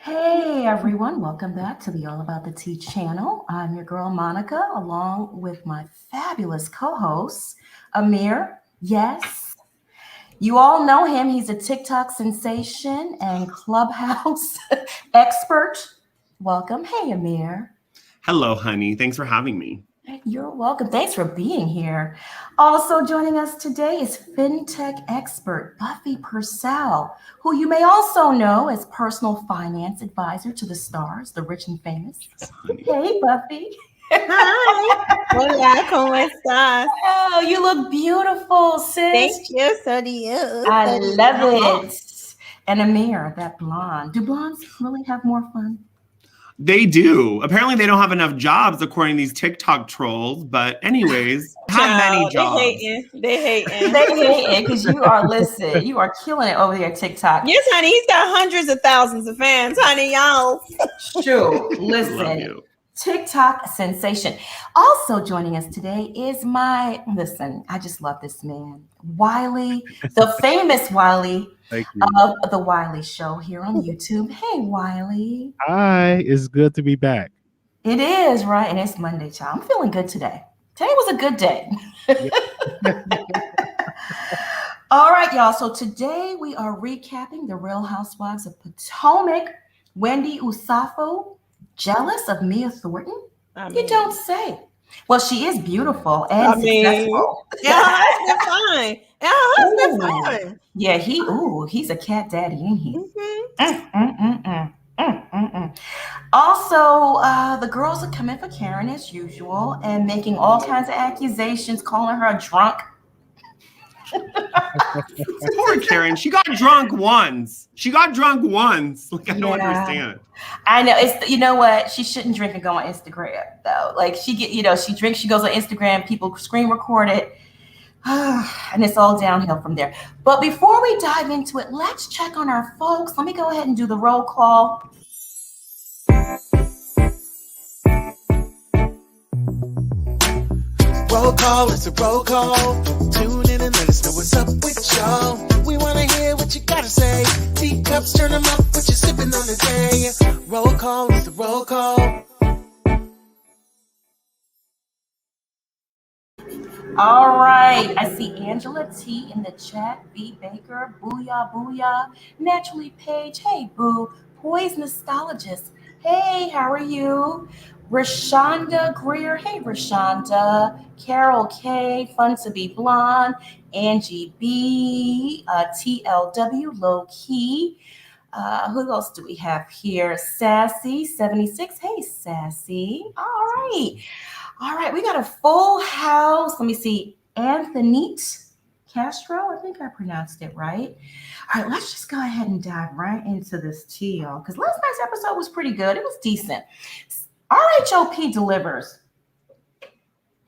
Hey everyone, welcome back to the All About the Tea channel. I'm your girl Monica, along with my fabulous co-host Amir. Yes, you all know him. He's a TikTok sensation and Clubhouse expert. Welcome. Hey Amir. Hello, honey. Thanks for having me. You're welcome. Thanks for being here. Also joining us today is fintech expert Buffy Purcell, who you may also know as personal finance advisor to the stars, the rich and famous. Yes, honey. Hey, Buffy. Hi. Hola, ¿cómo estás? Oh, you look beautiful, sis. Thank you. So do you. I love it. And Amir, that blonde. Do blondes really have more fun? They do. Apparently, they don't have enough jobs, according to these TikTok trolls. But anyways, have many jobs. They hating. They hate it because you are killing it over there, TikTok. Yes, honey. He's got hundreds of thousands of fans, honey, y'all. Sure. Love Listen, you. TikTok sensation. Also joining us today is I just love this man, Wiley, the famous Wiley of the Wiley Show here on YouTube. Hey, Wiley. Hi, it's good to be back. It is, right? And it's Monday, child. I'm feeling good today. Today was a good day. All right, y'all. So today we are recapping the Real Housewives of Potomac. Wendy Osefo, jealous of Mia Thornton? You don't say. Well, she is beautiful and successful. Yeah, her husband fine. Yeah, her husband fine. Yeah, he's a cat daddy, ain't he? Also, the girls are coming for Karen as usual and making all kinds of accusations, calling her a drunk. Poor Karen. She got drunk once. Like, I don't understand. I know. You know what? She shouldn't drink and go on Instagram, though. Like, she drinks, she goes on Instagram, people screen record it. And it's all downhill from there. But before we dive into it, let's check on our folks. Let me go ahead and do the roll call. Roll call, it's a roll call. Tune in and let us know what's up with y'all. We want to hear what you got to say. Teacups, turn them up, what you sipping on today. Roll call, it's a roll call. All right. I see Angela T in the chat. B. Baker. Booyah, booyah. Naturally Page. Hey, boo. Poise Nostalgist. Hey, how are you? Rashonda Greer. Hey, Rashonda. Carol K. Fun to be blonde. Angie B. TLW. Low key. Who else do we have here? Sassy 76. Hey, Sassy. All right, we got a full house. Let me see. Anthonite Castro. I think I pronounced it right. All right, let's just go ahead and dive right into this tea, y'all, because last night's episode was pretty good. It was decent. RHOP delivers.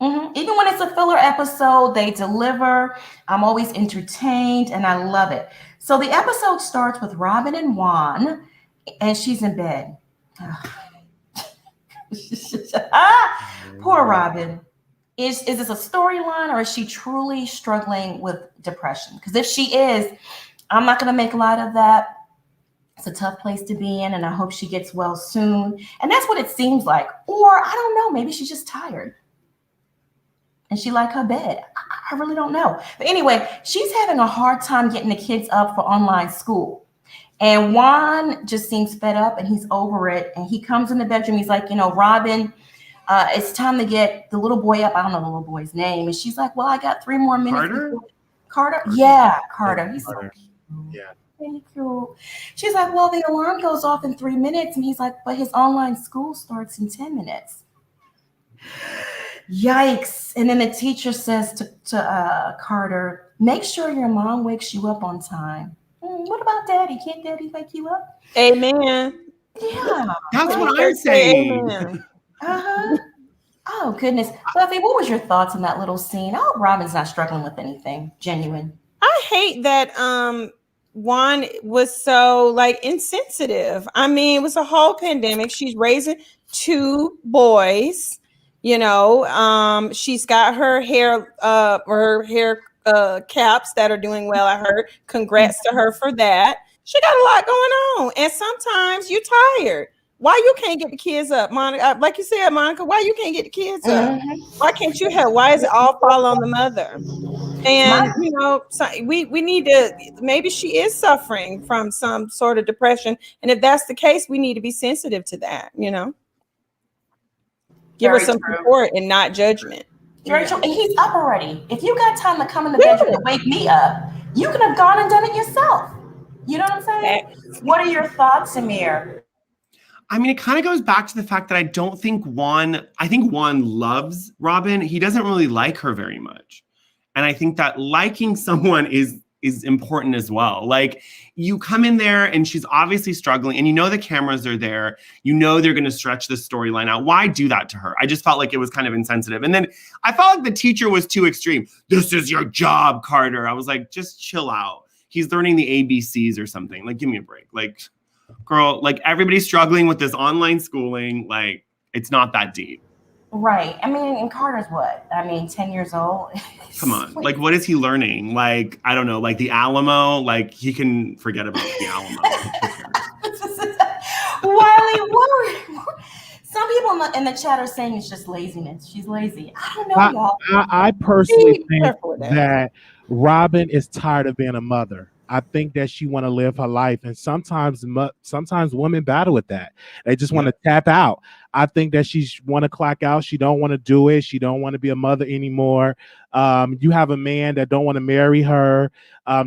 Even when it's a filler episode, they deliver. I'm always entertained, and I love it. So the episode starts with Robin and Juan, and she's in bed. Poor Robin. Is this a storyline, or is she truly struggling with depression? Because if she is, I'm not going to make light of that. It's a tough place to be in, and I hope she gets well soon. And that's what it seems like. Or I don't know, maybe she's just tired and she like her bed. I really don't know. But anyway, she's having a hard time getting the kids up for online school. And Juan just seems fed up and he's over it. And he comes in the bedroom. He's like, Robin, it's time to get the little boy up. I don't know the little boy's name. And she's like, well, I got 3 more minutes. Carter? Yeah, Carter. He's so cute. Yeah. Really cute. She's like, well, the alarm goes off in 3 minutes. And he's like, but his online school starts in 10 minutes. Yikes. And then the teacher says to Carter, make sure your mom wakes you up on time. What about daddy? Can't daddy wake you up? Amen. Yeah. That's what I'm saying. Oh, goodness. Buffy, what was your thoughts on that little scene? I hope Robin's not struggling with anything genuine. I hate that Juan was so insensitive. I mean, it was a whole pandemic. She's raising 2 boys. She's got her hair caps that are doing well. I heard. Congrats to her for that. She got a lot going on, and sometimes you're tired. Why you can't get the kids up, Monica? Like you said, Monica, why you can't get the kids up? Why can't you help? Why is it all fall on the mother? And so we need to, maybe she is suffering from some sort of depression, and if that's the case, we need to be sensitive to that. Give her some support and not judgment. Very true. And he's up already. If you got time to come in the bedroom to wake me up, you could have gone and done it yourself. You know what I'm saying? What are your thoughts, Amir? I mean, it kind of goes back to the fact that I think Juan loves Robin. He doesn't really like her very much. And I think that liking someone is important as well. Like, you come in there and she's obviously struggling, and the cameras are there. They're going to stretch the storyline out. Why do that to her? I just felt like it was kind of insensitive. And then I felt like the teacher was too extreme. This is your job, Carter. I was like, just chill out. He's learning the ABCs or something. Like, give me a break. Like, girl, like, everybody's struggling with this online schooling. Like, it's not that deep. Right. I mean, and Carter's what? 10 years old. Come on. Like, what is he learning? Like, I don't know, like the Alamo, like he can forget about the Alamo. Wiley, some people in the chat are saying it's just laziness. She's lazy. I don't know, y'all. I personally think that Robin is tired of being a mother. I think that she want to live her life, and sometimes women battle with that. They just want to tap out. I think that she want to clock out. She don't want to do it. She don't want to be a mother anymore. You have a man that don't want to marry her,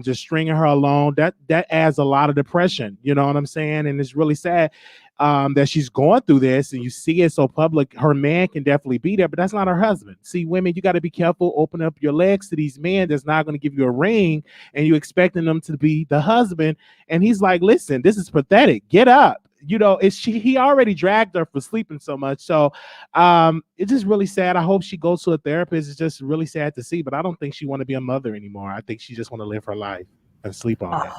just stringing her along. That adds a lot of depression. You know what I'm saying? And it's really sad that she's going through this, and you see it so public. Her man can definitely be there, but that's not her husband. See, women, you got to be careful. Open up your legs to these men that's not going to give you a ring, and you expecting them to be the husband. And he's like, listen, this is pathetic. Get up. He already dragged her for sleeping so much. So it's just really sad. I hope she goes to a therapist. It's just really sad to see, but I don't think she want to be a mother anymore. I think she just want to live her life and sleep on it.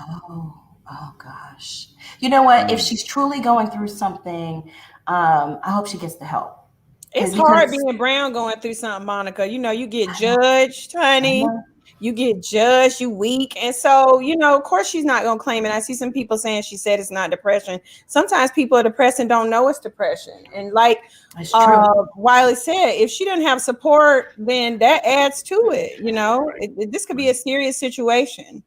Oh gosh. You know what? If she's truly going through something, I hope she gets the help. It's hard being brown going through something, Monica. You get judged, honey. You get judged, you weak. And so, of course she's not going to claim it. I see some people saying she said it's not depression. Sometimes people are depressed and don't know it's depression. And like Wiley said, if she doesn't have support, then that adds to it. This could be a serious situation.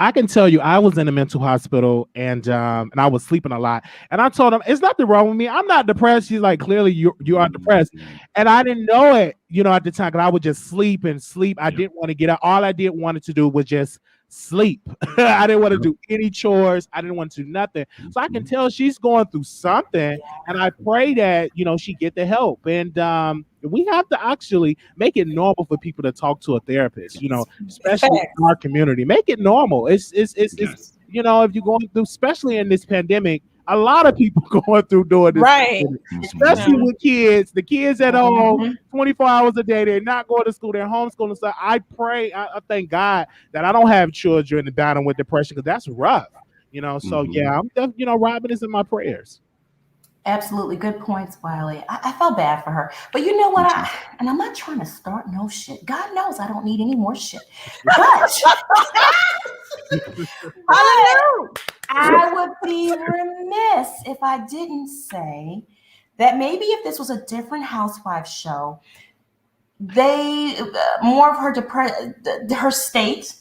I can tell you, I was in a mental hospital and I was sleeping a lot. And I told him, "It's nothing wrong with me. I'm not depressed." She's like, "Clearly you are depressed." And I didn't know it, at the time, because I would just sleep and sleep. I didn't want to get up. All I wanted to do was just sleep. I didn't want to do any chores. I didn't want to do nothing. So I can tell she's going through something. And I pray that, she get the help. And we have to actually make it normal for people to talk to a therapist, especially in our community. Make it normal. It's if you're going through, especially in this pandemic, a lot of people going through doing this, right? Especially with kids. The kids at home, 24 hours a day. They're not going to school. They're homeschooling. So I pray. I thank God that I don't have children and battling with depression, because that's rough. So yeah, Robin is in my prayers. Absolutely. Good points, Wiley. I felt bad for her. But you know what? And I'm not trying to start no shit. God knows I don't need any more shit. But I would be remiss if I didn't say that maybe if this was a different housewife show, more of her state,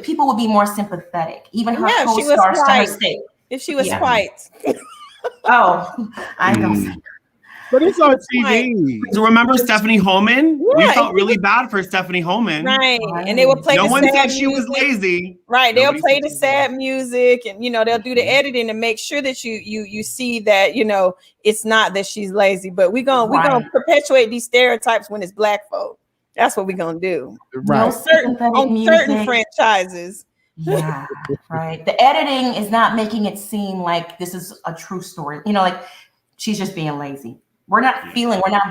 people would be more sympathetic. Even her co-stars to her state. If she was white. Oh, I know. But it's on TV. So remember Stephanie Holman? Yeah, we felt really bad for Stephanie Holman. Right. And they would play no one said she was lazy. Right. They'll play the sad music, and they'll do the editing to make sure that you see that, it's not that she's lazy. But we're gonna perpetuate these stereotypes when it's black folk. That's what we're gonna do. Right. On certain franchises. Yeah, right. The editing is not making it seem like this is a true story. Like she's just being lazy. We're not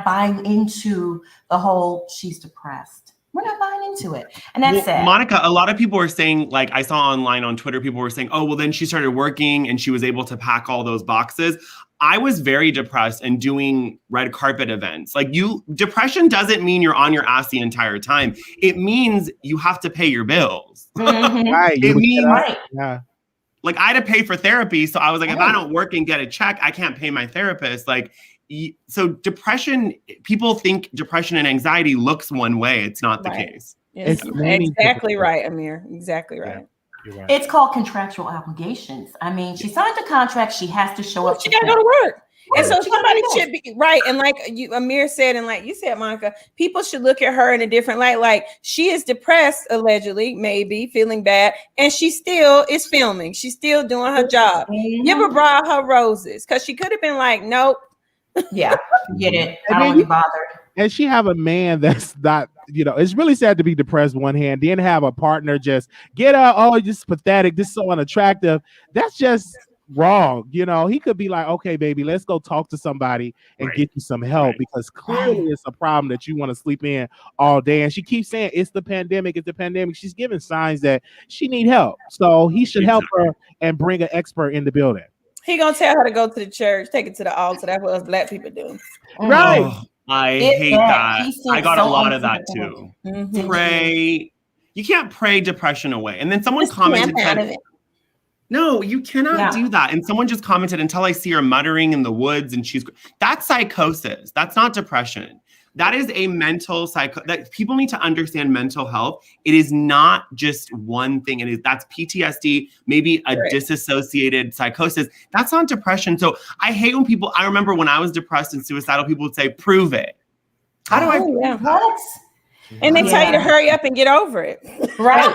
buying into the whole she's depressed. We're not buying into it. And that's it. Monica, a lot of people were saying, like I saw online on Twitter, people were saying, oh, well, then she started working and she was able to pack all those boxes. I was very depressed and doing red carpet events. Like depression doesn't mean you're on your ass the entire time. It means you have to pay your bills. Right. It means yeah. Like I had to pay for therapy. So I was like, if I don't work and get a check, I can't pay my therapist. Like, so depression, people think depression and anxiety looks one way. It's not the case. It's exactly right, Amir. Exactly right. Yeah. Right. It's called contractual obligations. I mean, she signed a contract. She has to show up. She got to go to work. And so somebody should be right. And like Amir said, and like you said, Monica, people should look at her in a different light. Like she is depressed, allegedly, maybe feeling bad. And she still is filming. She's still doing her job. Give her brought her roses. Because she could have been like, nope. Yeah, get it. I don't want to be bothered. And she have a man that's not, it's really sad to be depressed one hand, then have a partner just get her, oh, just pathetic, this is so unattractive. That's just wrong. He could be like, okay, baby, let's go talk to somebody and get you some help because clearly it's a problem that you want to sleep in all day. And she keeps saying it's the pandemic. She's giving signs that she need help. So he should help her and bring an expert in the building. He gonna tell her to go to the church, take it to the altar. That's what us black people do. Right. Oh, I hate that. I got a lot of that too. Pray. You can't pray depression away. And then someone commented, no, you cannot do that. And someone just commented, until I see her muttering in the woods and that's psychosis. That's not depression. That is a mental that people need to understand mental health. It is not just one thing. That's PTSD, maybe a disassociated psychosis. That's not depression. So I hate when I remember when I was depressed and suicidal, people would say, prove it. How do I prove what? And they tell you to hurry up and get over it. Right.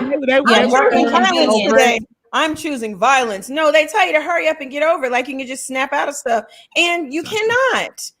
I'm choosing violence. No, they tell you to hurry up and get over it. Like you can just snap out of stuff. And you cannot.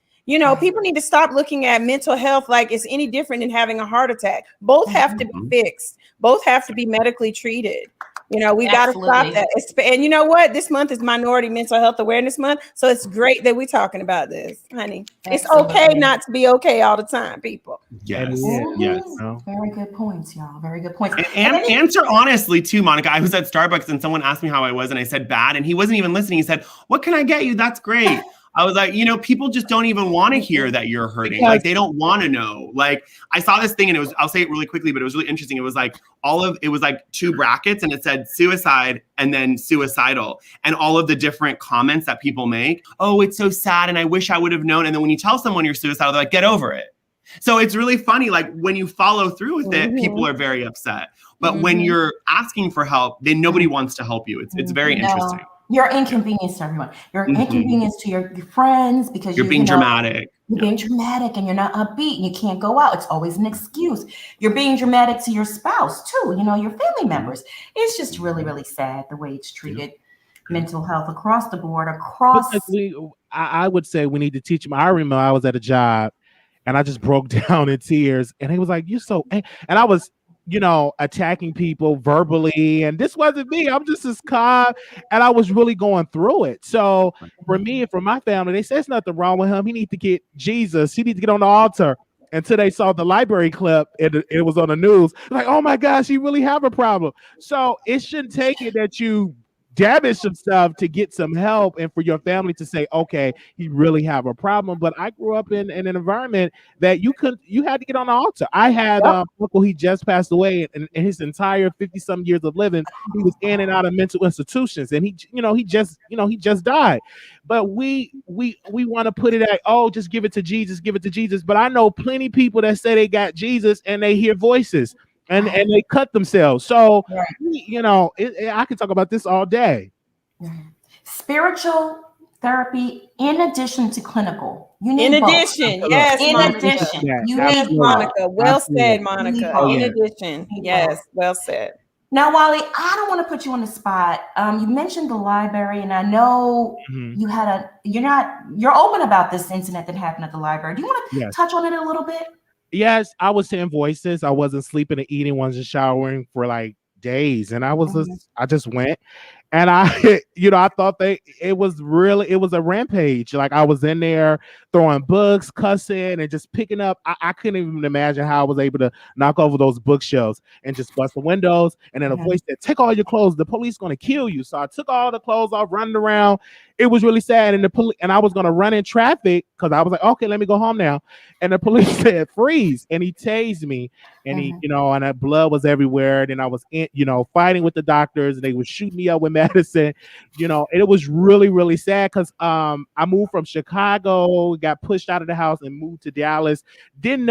People need to stop looking at mental health like it's any different than having a heart attack. Both have to be fixed. Both have to be medically treated. We got to stop that. And you know what? This month is Minority Mental Health Awareness Month. So it's great that we're talking about this, honey. It's okay not to be okay all the time, people. Yes. Yes. Very good points, y'all. Very good points. And answer honestly too, Monica. I was at Starbucks and someone asked me how I was and I said bad. And he wasn't even listening. He said, what can I get you? That's great. I was like, people just don't even want to hear that you're hurting. Like they don't want to know. Like I saw this thing and I'll say it really quickly, but it was really interesting. It was like it was like 2 brackets and it said suicide and then suicidal and all of the different comments that people make. Oh, it's so sad. And I wish I would have known. And then when you tell someone you're suicidal, they're like, get over it. So it's really funny. Like when you follow through with it, people are very upset. But when you're asking for help, then nobody wants to help you. It's very interesting. You're inconvenience to everyone. You're inconvenience to your friends because you're being dramatic. You're being dramatic and you're not upbeat and you can't go out. It's always an excuse. You're being dramatic to your spouse too, your family members. It's just really, really sad the way it's treated. Mental health across the board, I would say we need to teach them. I remember I was at a job and I just broke down in tears and he was like, you're so, and I was, attacking people verbally. And this wasn't me. I'm just as calm. And I was really going through it. So for me and for my family, they said there's nothing wrong with him. He needs to get Jesus. He needs to get on the altar. Until they saw the library clip, it was on the news. Like, oh my gosh, he really have a problem. So it shouldn't take it that you damage some stuff to get some help and for your family to say, okay, he really have a problem. But I grew up in an environment that you had to get on the altar. I had uncle, he just passed away, and in his entire 50-some years of living, he was in and out of mental institutions, and he just died. But we want to put it at, oh, just give it to Jesus. But I know plenty of people that say they got Jesus and they hear voices. And they cut themselves. So, I can talk about this all day. Spiritual therapy in addition to clinical. You need in both. Addition, yes. In Monica. addition. Yeah, You need Monica. Well said, Monica. Monica. In addition. Yes, well said. Now, Wally, I don't want to put you on the spot. You mentioned the library, and I know you're open about this incident that happened at the library. Do you want to touch on it a little bit? Yes, I was hearing voices. I wasn't sleeping and eating, wasn't showering for like days. And I just went. And I thought it was a rampage. Like I was in there throwing books, cussing, and just picking up. I couldn't even imagine how I was able to knock over those bookshelves and just bust the windows. And then a voice said, take all your clothes. The police going to kill you. So I took all the clothes off, running around. it was really sad. And the police, and I was gonna run in traffic because I was like, okay, let me go home now. And the police said freeze, and he tased me, and he, and that blood was everywhere. And I was fighting with the doctors, and they would shoot me up with medicine, and it was really, really sad because I moved from Chicago, got pushed out of the house, and moved to Dallas. Didn't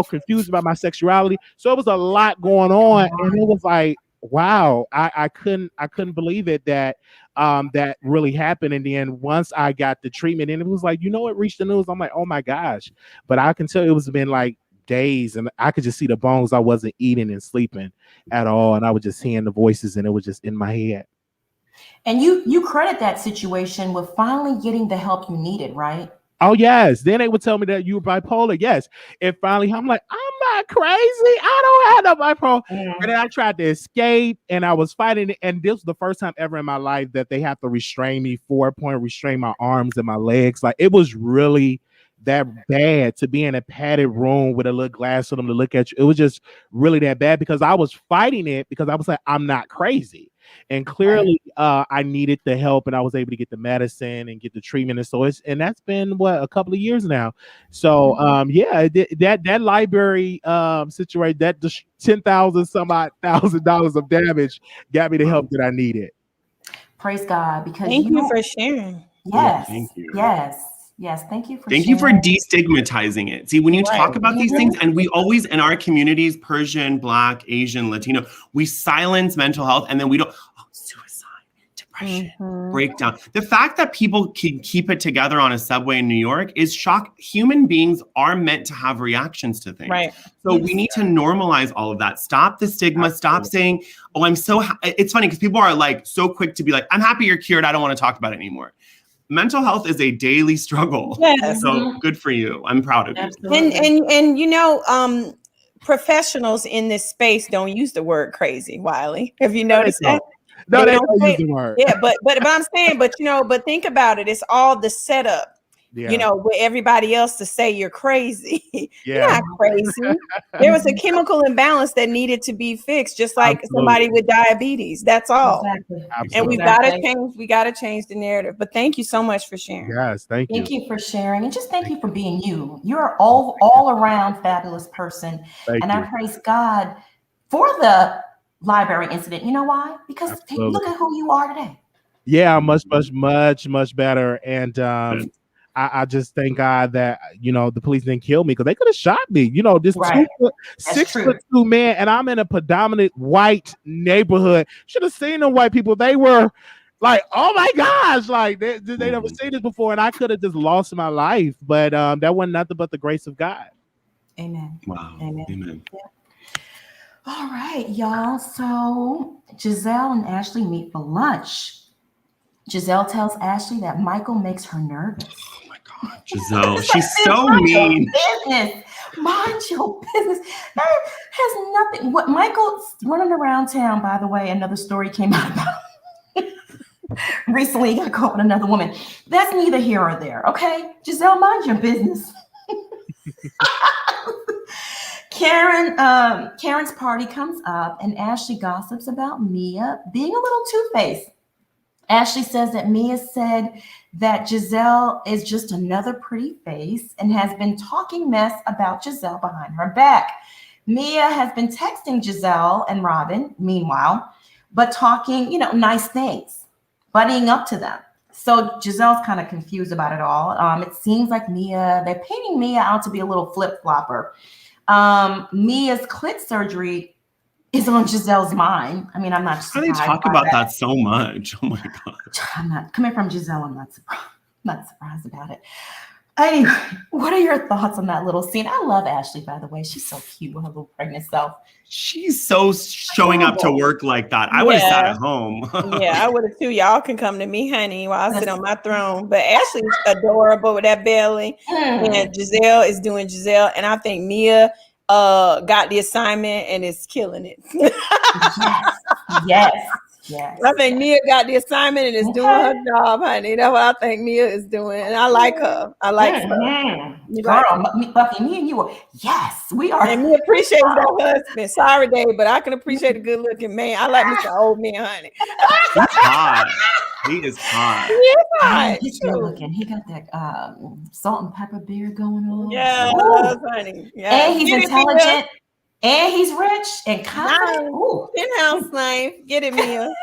confused about my sexuality. So it was a lot going on, and it was like, wow, I couldn't believe it that that really happened. And then once I got the treatment, and it was like, it reached the news. I'm like, oh my gosh. But I can tell it was been like days, and I could just see the bones. I wasn't eating and sleeping at all, and I was just hearing the voices, and it was just in my head. And you credit that situation with finally getting the help you needed, right? Oh yes. Then they would tell me that you were bipolar. Yes. And finally, I'm like, I'm not crazy. I don't have no bipolar. And then I tried to escape, and I was fighting it. And this was the first time ever in my life that they have to restrain me, 4-point restrain my arms and my legs. Like, it was really that bad to be in a padded room with a little glass for them to look at you. It was just really that bad because I was fighting it because I was like, I'm not crazy. And clearly I needed the help, and I was able to get the medicine and get the treatment. And so and that's been a couple of years now. So that library situation, that $10,000 some odd $1,000 of damage got me the help that I needed. Praise God, because thank you for sharing. Yes. Thank you. Yes, thank you for Thank sharing. you for destigmatizing it. See, when you talk about these things, and we always, in our communities, Persian, Black, Asian, Latino, we silence mental health, and then we don't, suicide, depression, breakdown. The fact that people can keep it together on a subway in New York is shock. Human beings are meant to have reactions to things. Right. So we need to normalize all of that. Stop the stigma. Absolutely. Stop saying, oh, I'm so, it's funny because people are like so quick to be like, I'm happy you're cured. I don't want to talk about it anymore. Mental health is a daily struggle. Yes. So good for you. I'm proud of you. And professionals in this space don't use the word crazy, Wiley. Have you noticed that? No, they don't use the word. Yeah, but I'm saying, but think about it. It's all the setup. Yeah. With everybody else to say you're crazy. Yeah. You're not crazy. There was a chemical imbalance that needed to be fixed, just like somebody with diabetes. That's all. Exactly. And we gotta change the narrative. But thank you so much for sharing. Yes, thank you. Thank you for sharing, and just thank you for being you. You're all around fabulous person. And I praise God for the library incident. You know why? Because look at who you are today. Yeah, much better. And I just thank God that the police didn't kill me, because they could have shot me. This 6'2" man, and I'm in a predominant white neighborhood. Should have seen them white people. They were like, oh my gosh, like they never seen this before, and I could have just lost my life. But that wasn't nothing but the grace of God. Amen. Wow. Amen. Yeah. All right, y'all. So Giselle and Ashley meet for lunch. Giselle tells Ashley that Michael makes her nervous. Oh my God, Giselle, she's so mean. Mind your business. That has nothing. What Michael's running around town, by the way, another story came out about recently. He got caught with another woman. That's neither here or there. Okay, Giselle, mind your business. Karen's party comes up, and Ashley gossips about Mia being a little two-faced. Ashley says that Mia said that Giselle is just another pretty face and has been talking mess about Giselle behind her back. Mia has been texting Giselle and Robin, meanwhile, but talking, nice things, buddying up to them. So Giselle's kind of confused about it all. It seems like they're painting Mia out to be a little flip-flopper. Mia's clit surgery is on Giselle's mind. I mean, I'm not surprised. How do they talk about that so much? Oh my God. I'm not coming from Giselle. I'm not surprised about it. Anyway, what are your thoughts on that little scene? I love Ashley, by the way. She's so cute with her little pregnant self. She's so showing up to work like that. I would have sat at home. Yeah, I would have too. Y'all can come to me, honey, while I sit on my throne. But Ashley's adorable with that belly. And Giselle is doing Giselle. And I think Mia got the assignment and is killing it. Yes. Yes. I think Mia got the assignment and is doing her job, honey. That's what I think Mia is doing. And I like her. I like her. Girl, Buffy, me and you are, yes, we are. And Mia appreciates that husband. Sorry, Dave, but I can appreciate a good looking man. I like Mr. Old Man, honey. He's hot. He is hot. He is hot. He's good looking. He got that salt and pepper beard going on. Yeah, honey. Yeah. And he's intelligent. And he's rich and confident. Penthouse life. Get it, Mia.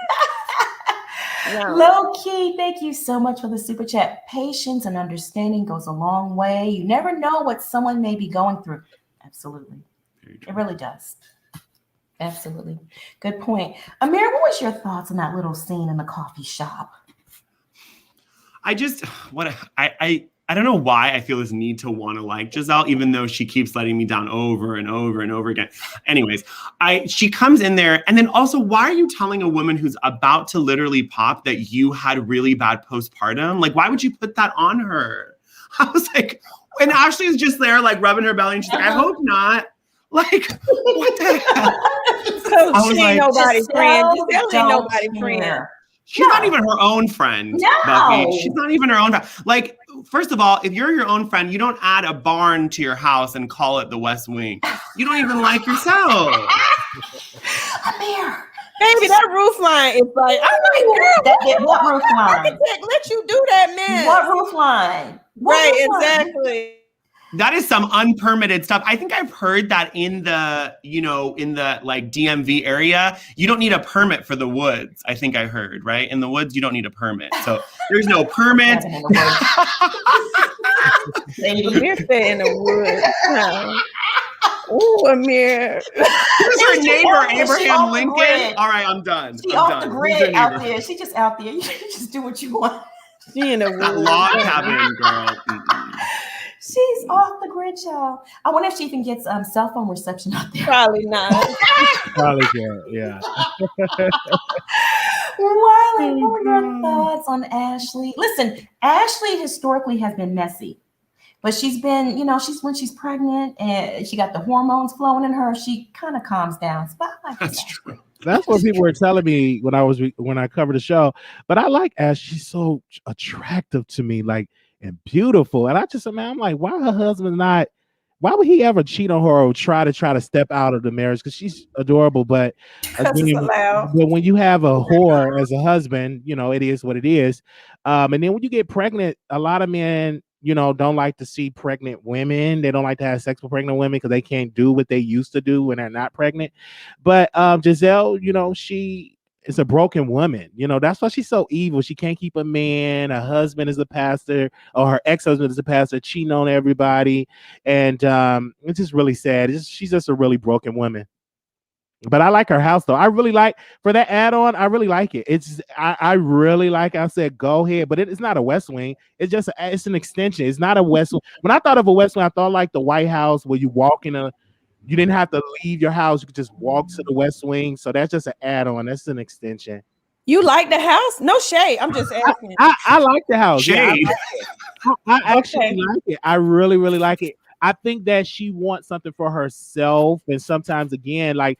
Low key, thank you so much for the super chat. Patience and understanding goes a long way. You never know what someone may be going through. Absolutely. It really does. Absolutely. Good point. Amir, what was your thoughts on that little scene in the coffee shop? I don't know why I feel this need to want to like Giselle, even though she keeps letting me down over and over and over again. Anyways, she comes in there, and then also, why are you telling a woman who's about to literally pop that you had really bad postpartum? Like, why would you put that on her? I was like, and Ashley is just there, like rubbing her belly, and she's like, I hope not. Like, what the hell? She ain't nobody's friend. Giselle ain't nobody's friend. She's not even her own friend, Buffy. She's not even her own friend. Like, first of all, if you're your own friend, you don't add a barn to your house and call it the West Wing. You don't even like yourself. Amir. Baby, that roof line is like, I'm like, girl, what roof line? Architect let you do that, man. What roof line? Exactly. That is some unpermitted stuff. I think I've heard that in the like DMV area, you don't need a permit for the woods. I think I heard, right? In the woods, you don't need a permit. So there's no permit. Amir said in the woods. Oh, Amir. Who's her neighbor, Abraham Lincoln? All right, I'm done. She off the grid out there. She just out there. You just do what you want. She in the woods. That log cabin, girl. She's off the grid, y'all. I wonder if she even gets cell phone reception out there. Probably not. Probably can't, yeah. Wiley, what were your thoughts on Ashley? Listen, Ashley historically has been messy, but she's been, when she's pregnant and she got the hormones flowing in her, she kind of calms down. So that's true. That's what people were telling me when I covered the show. But I like Ash. She's so attractive to me, like, and beautiful. And I'm like, why her husband not? Why would he ever cheat on her or try to step out of the marriage? Because she's adorable, but when you have a whore as a husband, it is what it is. And then when you get pregnant, a lot of men, don't like to see pregnant women. They don't like to have sex with pregnant women because they can't do what they used to do when they're not pregnant. But Giselle, she is a broken woman. That's why she's so evil. She can't keep a man. Her husband is a pastor, or her ex-husband is a pastor, cheating on everybody. And it's just really sad. She's just a really broken woman. But I like her house, though. I really like, for that add-on, I really like it. I really like it. I said, go ahead. But it's not a West Wing. It's an extension. It's not a West Wing. When I thought of a West Wing, I thought like the White House where you walk you didn't have to leave your house. You could just walk to the West Wing. So that's just an add-on. That's an extension. You like the house? No shade. I'm just asking. I like the house. Shade. Yeah, I actually like it. I really, really like it. I think that she wants something for herself. And sometimes, again, like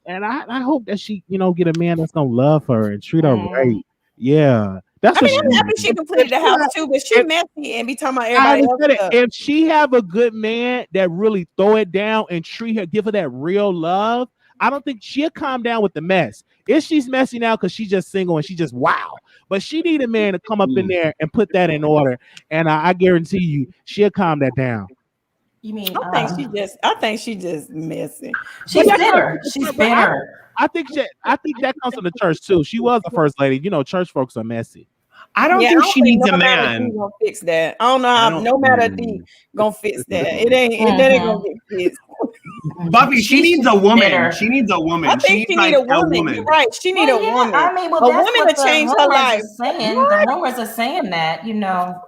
I hope that she, get a man that's going to love her and treat her right. Yeah. I'm happy she completed the house too, but she messy and be talking about everybody else. If she have a good man that really throw it down and give her that real love, I don't think she'll calm down with the mess. If she's messy now because she's just single and she just wow, but she need a man to come up in there and put that in order, and I guarantee you she'll calm that down. You mean? I think she just messy. She's bitter. She's bitter. I think that comes from the church too. She was the first lady. Church folks are messy. I don't think she needs a man. Gonna fix that. I don't know how no matter D gonna fix that. It ain't gonna get fixed. Buffy, she needs a woman. Bitter. She needs a woman. I think she needs a woman. You're right. She needs a woman. I mean, a woman to change her life. The rumors are saying that,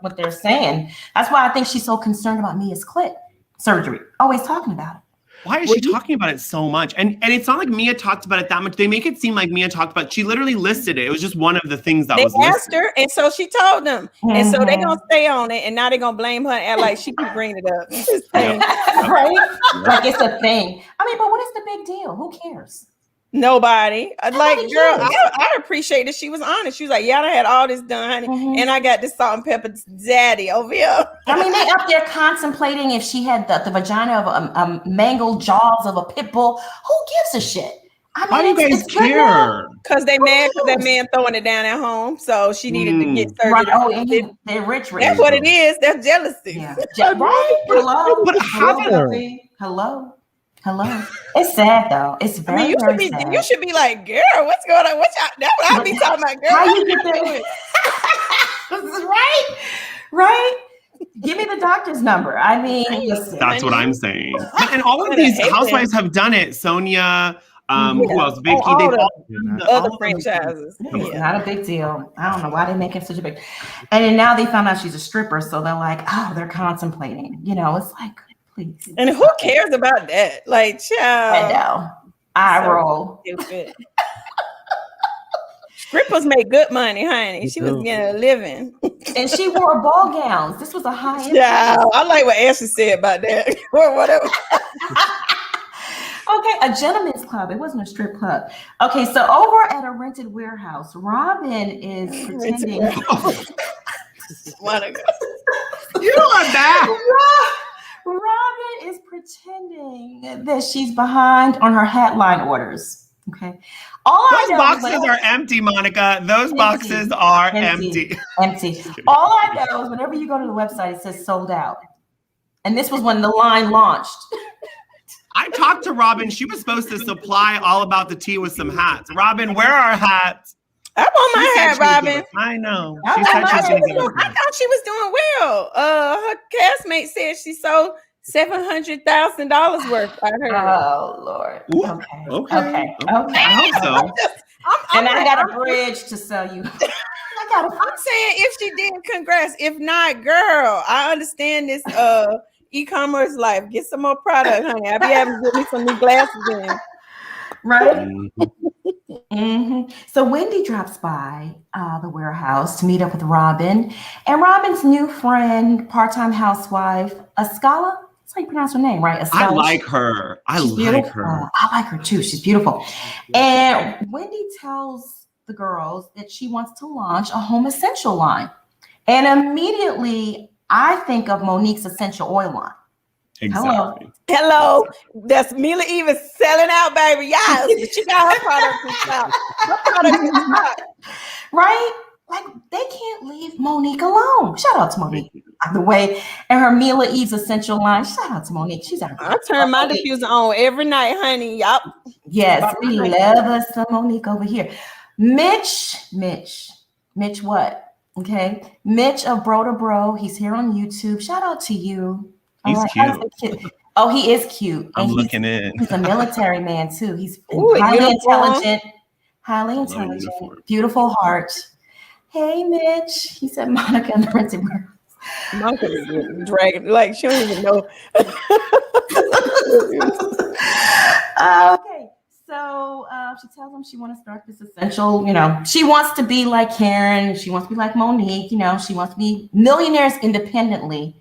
what they're saying. That's why I think she's so concerned about Mia's clit surgery. Always talking about it. Why is she talking about it so much? And it's not like Mia talked about it that much. They make it seem like Mia talked about it. She literally listed it. It was just one of the things that was listed. They asked her, and so she told them. Mm-hmm. And so they're going to stay on it, and now they're going to blame her and act like she keep bringing it up. Right? Like it's a thing. I mean, but what is the big deal? Who cares? Nobody. I'd like, Nobody girl, cares. I appreciate that she was honest. She was like, yeah, I had all this done, honey, Mhm. and I got this salt and pepper daddy over here. I mean, they up there contemplating if she had the vagina of a mangled jaws of a pit bull. Who gives a shit? I mean, Why do you guys it's good now. care? Because they mad because that cares? man throwing it down at home. So she needed to get surgery. Right. Oh, and they're rich. That's what it is. That's jealousy. Yeah. Right. Hello. But Hello. Hello. It's sad though. It's I mean, very, very sad. you should be like, girl, what's going on? What's y'all? That's what I be talking about, girl. How you get that? Right. Right. Give me the doctor's number. I mean, listen. That's what I'm saying. And all of these housewives have done it. Sonia, who else? Vicky. They've all other franchises. It's not a big deal. I don't know why they make it such a big. And then now they found out she's a stripper, so they're like, oh, they're contemplating. You know, it's like, please. And who cares about that? Like, child. I know. I roll. Stupid. Strippers make good money, honey. She was getting a living. And she wore ball gowns. This was a high end. Yeah, I like what Ashley said about that. Or whatever. Okay, a gentleman's club. It wasn't a strip club. Okay, so over at a rented warehouse, Robin is pretending. You are that. Robin is pretending that she's behind on her hat line orders. Okay. Those boxes are empty, Monica. Those boxes are empty. Empty. All I know is whenever you go to the website, it says sold out. And this was when the line launched. I talked to Robin. She was supposed to supply all about the tea with some hats. Robin, where are our hats? I want my hat, Robin. I know. I She said she was going to give us I thought she was doing well. Her castmate said she sold $700,000 worth. I heard. Oh Lord. Ooh, Okay. I hope so. And I got a bridge to sell you. I'm saying if she did, congrats. If not, girl, I understand this e-commerce life. Get some more product, honey. I'll be able to get me some new glasses in. Right. Mm-hmm. So Wendy drops by the warehouse to meet up with Robin, and Robin's new friend, part-time housewife, Ascala. That's how you pronounce her name, right? Ascala. I like her. I like her. I like her too. She's beautiful. And Wendy tells the girls that she wants to launch a home essential line, and immediately I think of Monique's essential oil line. Exactly. Hello. That's Mila Eva selling out, baby. Yes. She got her products in stock. Her products in stock. Right? Like, they can't leave Monique alone. Shout out to Monique, by the way. And her Mila Eve's essential line. Shout out to Monique. She's our I turn my diffuser on every night, honey. Yup. Yes, we love us some Monique over here. Mitch what? Okay. Mitch of Bro to Bro. He's here on YouTube. Shout out to you. He's cute. Oh, he is cute. I'm looking in. He's a military man too. He's highly intelligent, beautiful heart. Hey, Mitch. He said Monica in the rented warehouse. Monica is dragging like she don't even know. Okay. So she tells him she wants to start this essential, she wants to be like Karen. She wants to be like Monique. She wants to be millionaires independently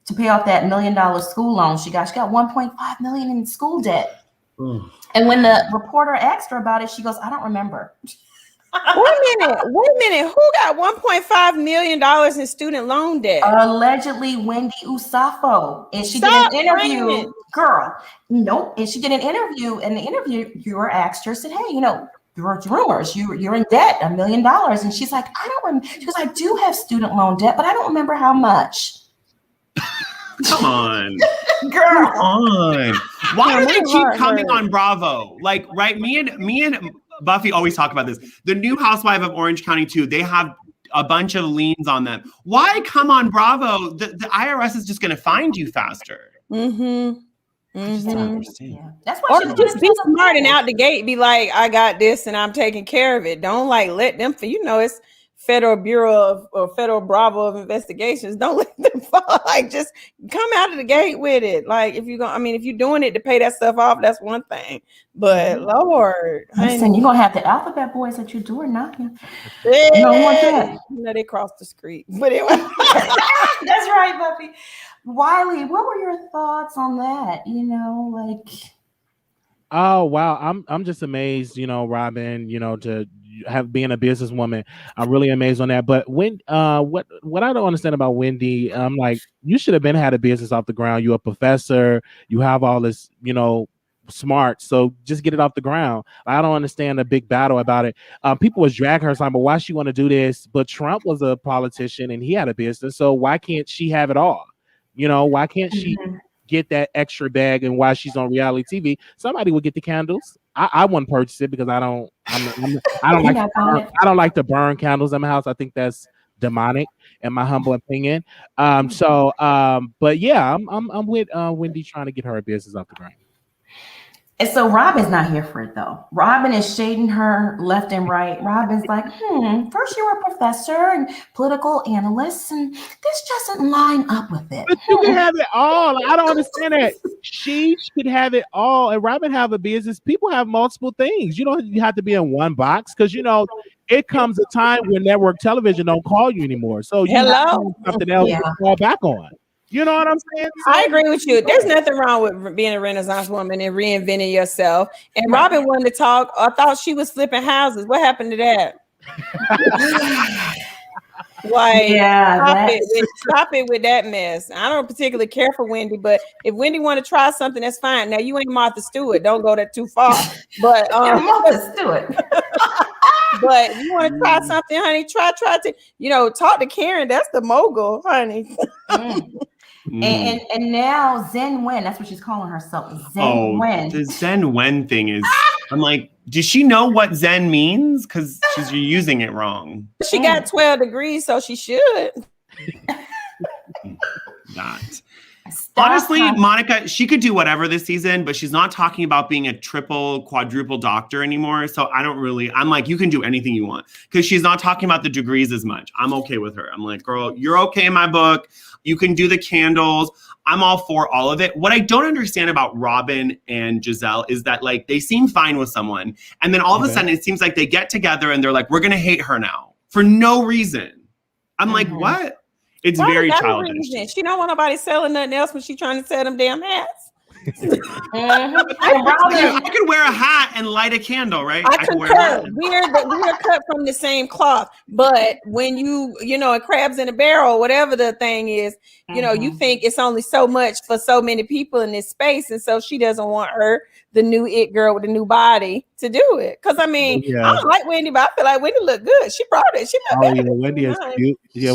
to pay off that $1 million school loan she got. She got $1.5 million in school debt. And when the reporter asked her about it, she goes, I don't remember. Wait a minute. Who got $1.5 million in student loan debt? Allegedly Wendy Osefo. And she did an interview. Girl, nope. And she did an interview, and the interviewer asked her, said, hey, there were rumors you're in debt $1 million. And she's like, I don't remember. She goes, I do have student loan debt, but I don't remember how much. Come on. Girl. Come on. Why do they keep coming on Bravo? Like, right? Me and Buffy always talk about this. The new housewife of Orange County 2, they have a bunch of liens on them. Why come on Bravo? The IRS is just going to find you faster. Mm-hmm. I just don't understand. Yeah. That's why or just be smart and out the gate. Be like, I got this and I'm taking care of it. Don't let them. It's Federal Bureau or Federal Bravo of Investigations. Don't let them fall. Just come out of the gate with it. If you're doing it to pay that stuff off, that's one thing. But Lord, listen, you're gonna have the alphabet boys at your door knocking. You don't want that. They crossed the street. But anyway, that's right, Buffy. Wiley, what were your thoughts on that? Oh wow, I'm just amazed, Robin, to have being a businesswoman. I'm really amazed on that. But when what I don't understand about Wendy, I'm like, you should have been had a business off the ground. You're a professor, you have all this, smart. So just get it off the ground. I don't understand the big battle about it. People was dragging her saying, but why she want to do this? But Trump was a politician and he had a business. So why can't she have it all? Why can't she get that extra bag, and while she's on reality TV, somebody would get the candles. I wouldn't purchase it because I don't like to burn candles in my house. I think that's demonic in my humble opinion. But yeah, I'm with Wendy trying to get her business off the ground. And so Robin's not here for it though. Robin is shading her left and right. Robin's like, first you're a professor and political analyst, and this doesn't line up with it. But you can have it all. I don't understand that. She should have it all. And Robin have a business. People have multiple things. You don't have to be in one box because it comes a time when network television don't call you anymore. So you have something else to fall back on. You know what I'm saying? I agree with you. There's nothing wrong with being a Renaissance woman and reinventing yourself. And Robin wanted to talk. I thought she was flipping houses. What happened to that? Stop it with that mess. I don't particularly care for Wendy, but if Wendy want to try something, that's fine. Now you ain't Martha Stewart. Don't go that too far. But Martha Stewart. But you want to try something, honey? Try to, talk to Karen. That's the mogul, honey. And now Zen Wen, that's what she's calling herself. Zen Wen. The Zen Wen thing is, I'm like, does she know what Zen means? Because she's using it wrong. She got 12 degrees, so she should. Not. Honestly, Monica, she could do whatever this season, but she's not talking about being a triple, quadruple doctor anymore. So I'm like, you can do anything you want because she's not talking about the degrees as much. I'm okay with her. I'm like, girl, you're okay in my book. You can do the candles. I'm all for all of it. What I don't understand about Robin and Giselle is that they seem fine with someone. And then all of a sudden it seems like they get together and they're like, we're going to hate her now for no reason. I'm like, what? It's very childish. She don't want nobody selling nothing else when she's trying to sell them damn hats. I could wear a hat and light a candle, right? I concur. We're cut from the same cloth, but when a crabs in a barrel, whatever the thing is, you think it's only so much for so many people in this space, and so she doesn't want the new it girl with the new body to do it. Because I don't like Wendy, but I feel like Wendy look good. She brought it. She look good. Wendy is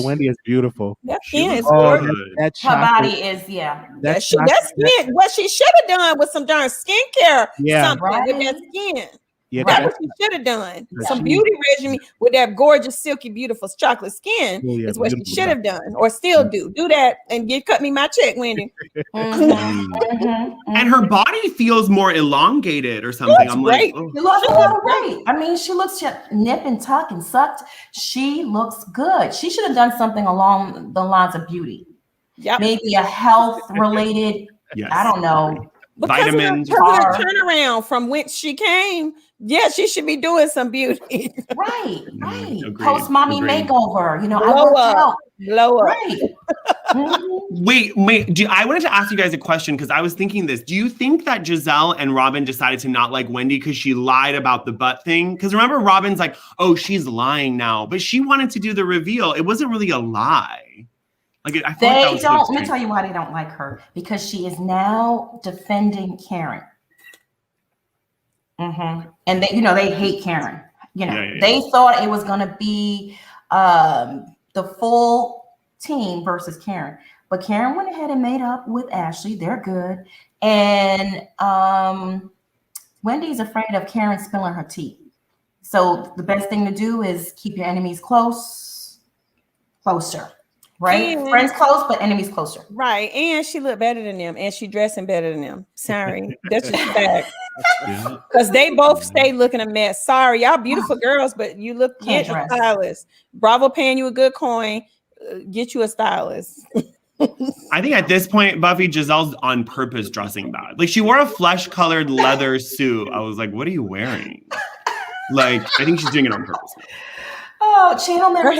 Wendy is beautiful. That skin is gorgeous. Her body is that skin. What she should have done was some darn skincare with that skin. Yeah, that's what she should have done. Some beauty regimen with that gorgeous, silky, beautiful chocolate skin is what she should have done, or still do. Do that and cut me my check, Wendy. And her body feels more elongated or something. I'm great. Like, she looks great. She looks nip and tuck and sucked. She looks good. She should have done something along the lines of beauty. Yep. Maybe a health-related, I don't know. Because vitamins. Of her turnaround from whence she came. Yeah, she should be doing some beauty. Right. Post mommy makeover. Blow up. Right. Wait. I wanted to ask you guys a question because I was thinking this. Do you think that Giselle and Robin decided to not like Wendy because she lied about the butt thing? Because remember, Robin's like, oh, she's lying now. But she wanted to do the reveal. It wasn't really a lie. I feel like that was let me tell you why they don't like her. Because she is now defending Karen. And they hate Karen. They thought it was going to be the full team versus Karen. But Karen went ahead and made up with Ashley. They're good. And Wendy's afraid of Karen spilling her tea. So the best thing to do is keep your enemies closer. Right? And friends close, but enemies closer. Right. And she looked better than them. And she dressing better than them. Sorry. That's just fact. Because they both stay looking a mess. Sorry, y'all beautiful girls, but you get a stylist. Bravo paying you a good coin. Get you a stylist. I think at this point, Buffy, Giselle's on purpose dressing bad. She wore a flesh-colored leather suit. I was like, what are you wearing? I think she's doing it on purpose. Oh, channel member.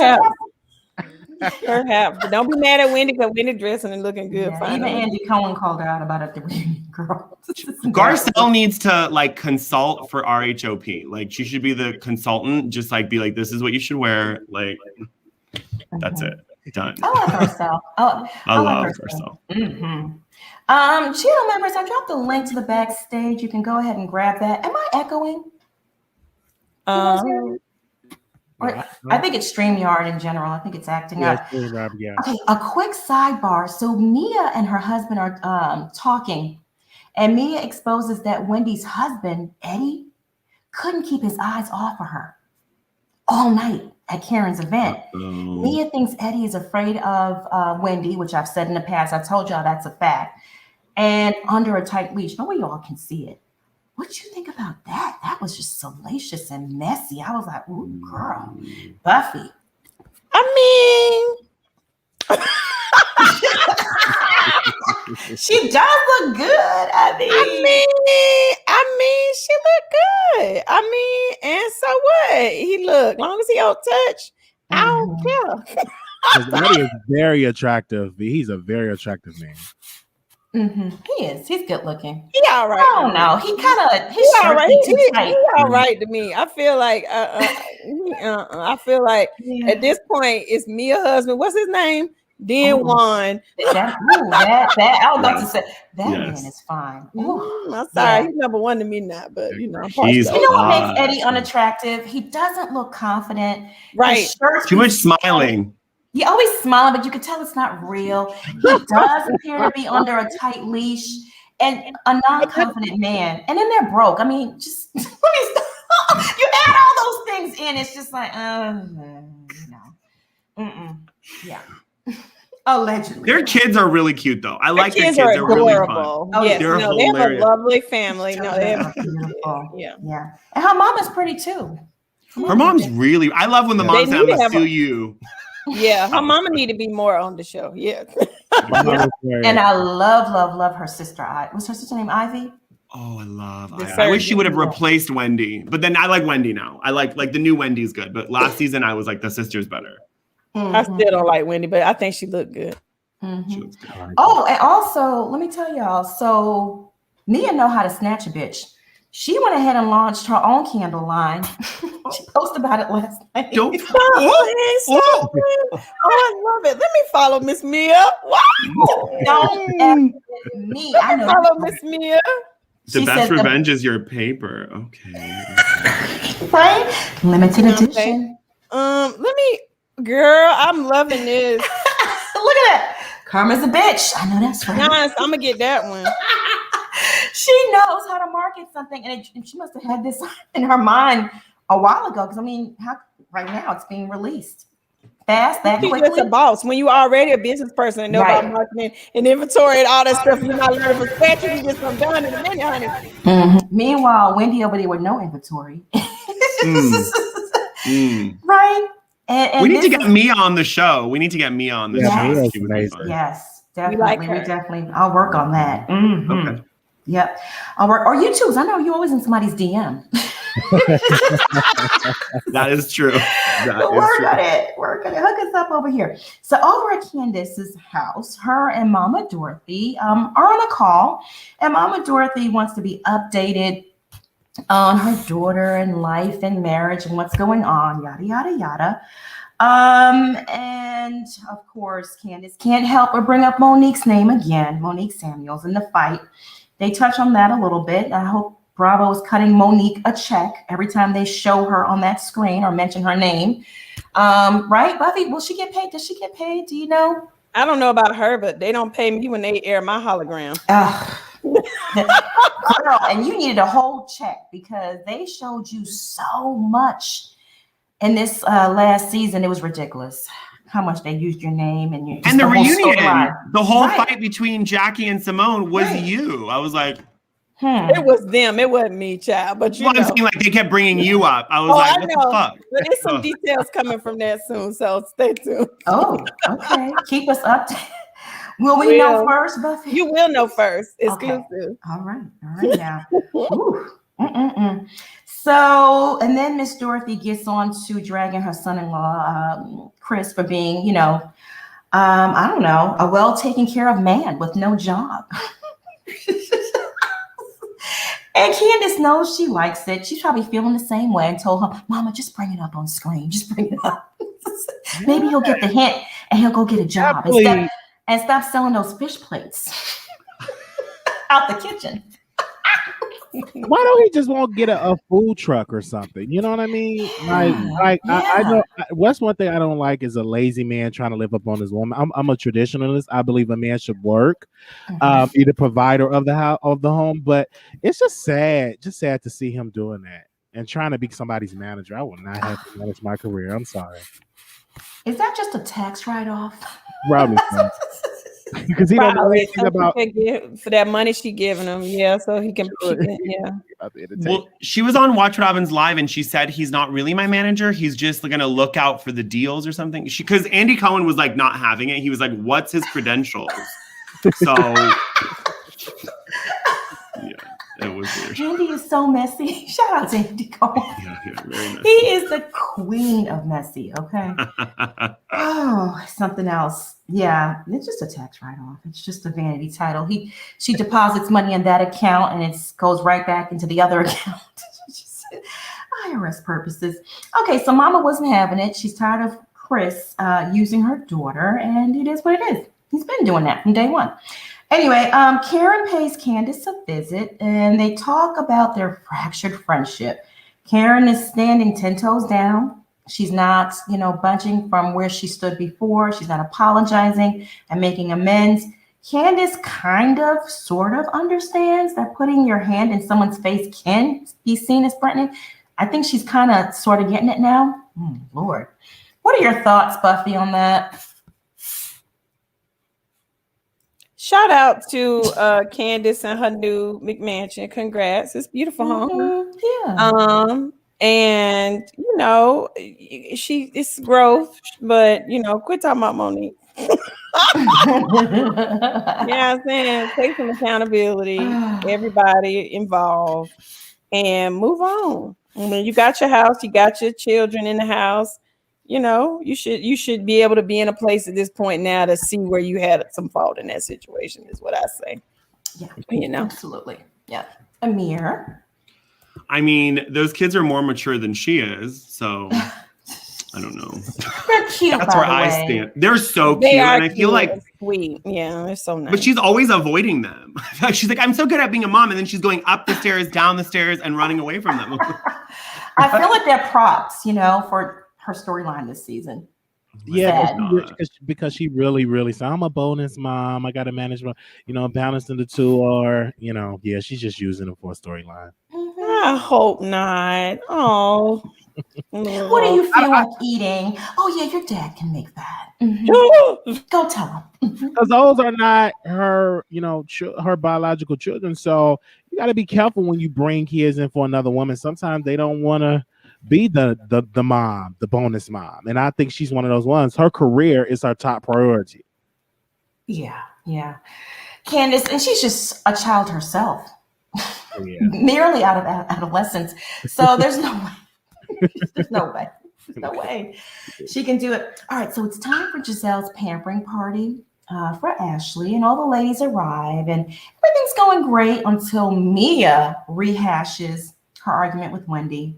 Perhaps, but don't be mad at Wendy because Wendy dressing and looking good. Yeah, Finally. even Andy Cohen called her out about it at the reunion, girl. Garcelle needs to like consult for RHOP. Like she should be the consultant. Just like be like, this is what you should wear. Like that's it. Done. I like Garcelle. I love Garcelle. Channel members, I dropped the link to the backstage. You can go ahead and grab that. Am I echoing? I think it's StreamYard in general. I think it's acting up. Yeah. Okay, a quick sidebar. So Mia and her husband are talking, and Mia exposes that Wendy's husband, Eddie, couldn't keep his eyes off of her all night at Karen's event. Mia thinks Eddie is afraid of Wendy, which I've said in the past. I told y'all that's a fact. And under a tight leash. No way y'all can see it. What you think about that? That was just salacious and messy. I was like, ooh, girl. Buffy. I mean, she does look good. I mean, she look good. I mean, and so what? He look, as long as he don't touch, I don't care. Eddie is very attractive. He's a very attractive man. He is. He's good looking. He all right. I don't know. He kind of. He's all right. He all right to me. I feel like. I feel like at this point it's Mia husband. What's his name? Then Juan. I was about to say that man is fine. I'm sorry, he's number one to me now, but you know, what makes Eddie unattractive? He doesn't look confident. Right. Too much smiling. He always smiling, but you can tell it's not real. He does appear to be under a tight leash and a non-confident man. And then they're broke. I mean, just let me stop. You add all those things in, it's just like, yeah. Allegedly. Their kids are really cute, though. I like their kids. Are They're adorable. really fun. Yes, they're they have a lovely family. No, they have beautiful. Yeah. And her mom is pretty too. Her mom's really. I love when the mom said, "I'm gonna sue you." Yeah, her mama need to be more on the show. Yeah. And I love her sister. What's her sister name? Ivy? Oh, I love Ivy. I wish she would have replaced Wendy. But then I like Wendy now. I like the new Wendy's good. But last season I was like the sister's better. I still don't like Wendy, but I think she looked good. She looks good. Oh, and also let me tell y'all. So Mia know how to snatch a bitch. She went ahead and launched her own candle line. She posted about it last night. Oh, I love it. Let me follow Miss Mia. Wow. Don't me. I know. Follow Miss Mia. The best revenge is your paper. Okay. Right? Limited edition. Let me, girl, I'm loving this. Look at that. Karma's a bitch. I know that's right. Nice. I'm gonna get that one. She knows how to market something, and she must have had this in her mind a while ago. Because I mean, right now it's being released fast, that quickly. You're just a boss when you already a business person and know about marketing and inventory and all that stuff. You're not learning from scratch. You can get something done in a minute, honey. Meanwhile, Wendy over there with no inventory, right? And we need to get Mia on the show. We need to get Mia on the show. Yes, definitely. We definitely. I'll work on that. Okay. Yep. I'll work. Or you too. I know you're always in somebody's DM. That is true. Work on it. Hook us up over here. So over at Candace's house, her and Mama Dorothy are on a call, and Mama Dorothy wants to be updated on her daughter and life and marriage and what's going on, yada yada yada. And of course, Candace can't help but bring up Monique's name again, Monique Samuels, in the fight. They touch on that a little bit. I hope Bravo is cutting Monique a check every time they show her on that screen or mention her name. Right, Buffy? Will she get paid? Does she get paid? Do you know? I don't know about her, but they don't pay me when they air my hologram. Girl, and you needed a whole check because they showed you so much in this last season. It was ridiculous how much they used your name and your and the reunion. The whole fight between Jackie and Simone was you. I was like, it was them. It wasn't me, child. But you know, I'm saying like they kept bringing you up. I was like, what the fuck? But there's some details coming from that soon, so stay tuned. Oh, okay. Keep us updated. Will we know first, Buffy? You will know first. Exclusive. Okay. All right now. So, and then Miss Dorothy gets on to dragging her son-in-law, Chris, for being, I don't know, a well taken care of man with no job. And Candace knows she likes it. She's probably feeling the same way and told her, Mama, just bring it up on screen. Just bring it up. Maybe he'll get the hint and he'll go get a job and stop selling those fish plates out the kitchen. Why don't he just won't get a food truck or something? You know what I mean? I know what's one thing I don't like is a lazy man trying to live up on his woman. I'm a traditionalist. I believe a man should work, be the provider of the house, of the home. But it's just sad to see him doing that and trying to be somebody's manager. I will not have to manage my career. I'm sorry. Is that just a tax write-off? Probably. Because he don't know anything about for that money she giving him, so he can, Well, she was on Watch What Happens Live, and she said he's not really my manager. He's just gonna look out for the deals or something. Because Andy Cohen was like not having it. He was like, "What's his credentials?" So it was weird. Andy is so messy. Shout out to Andy Cohen. Yeah, very messy. He is the queen of messy. Okay. Oh, something else. Yeah, it's just a tax write-off. It's just a vanity title. She deposits money in that account and it goes right back into the other account. Just IRS purposes. Okay, so Mama wasn't having it. She's tired of Chris using her daughter, and it is what it is. He's been doing that from day one. Anyway, Karen pays Candace a visit, and they talk about their fractured friendship. Karen is standing 10 toes down. She's not, budging from where she stood before. She's not apologizing and making amends. Candace sort of understands that putting your hand in someone's face can be seen as threatening. I think she's sort of getting it now. Lord. What are your thoughts, Buffy, on that? Shout out to Candace and her new McMansion. Congrats. It's beautiful home. Yeah. And it's growth, but quit talking about Monique. I'm saying? Take some accountability, everybody involved, and move on. I mean, you got your house, you got your children in the house. You should be able to be in a place at this point now to see where you had some fault in that situation, is what I say. Yeah, absolutely. Yeah. Amir. I mean, those kids are more mature than she is, so I don't know. They're cute. That's where I stand. They're so cute, and I feel like sweet. Yeah, they're so nice. But she's always avoiding them. She's like, I'm so good at being a mom, and then she's going up the stairs, down the stairs, and running away from them. I feel like they're props, for her storyline this season. Yeah, because she really said, I'm a bonus mom. I got to manage my, balancing the two, or she's just using it for a storyline. I hope not. Oh, what do you feel like eating? Oh yeah, your dad can make that. Mm-hmm. Go tell him. Because those are not her, her biological children. So you got to be careful when you bring kids in for another woman. Sometimes they don't want to be the mom, the bonus mom. And I think she's one of those ones. Her career is her top priority. Yeah. Candace, and she's just a child herself. Nearly out of adolescence. So there's no way. There's no way she can do it. All right, so it's time for Giselle's pampering party for Ashley, and all the ladies arrive, and everything's going great until Mia rehashes her argument with Wendy.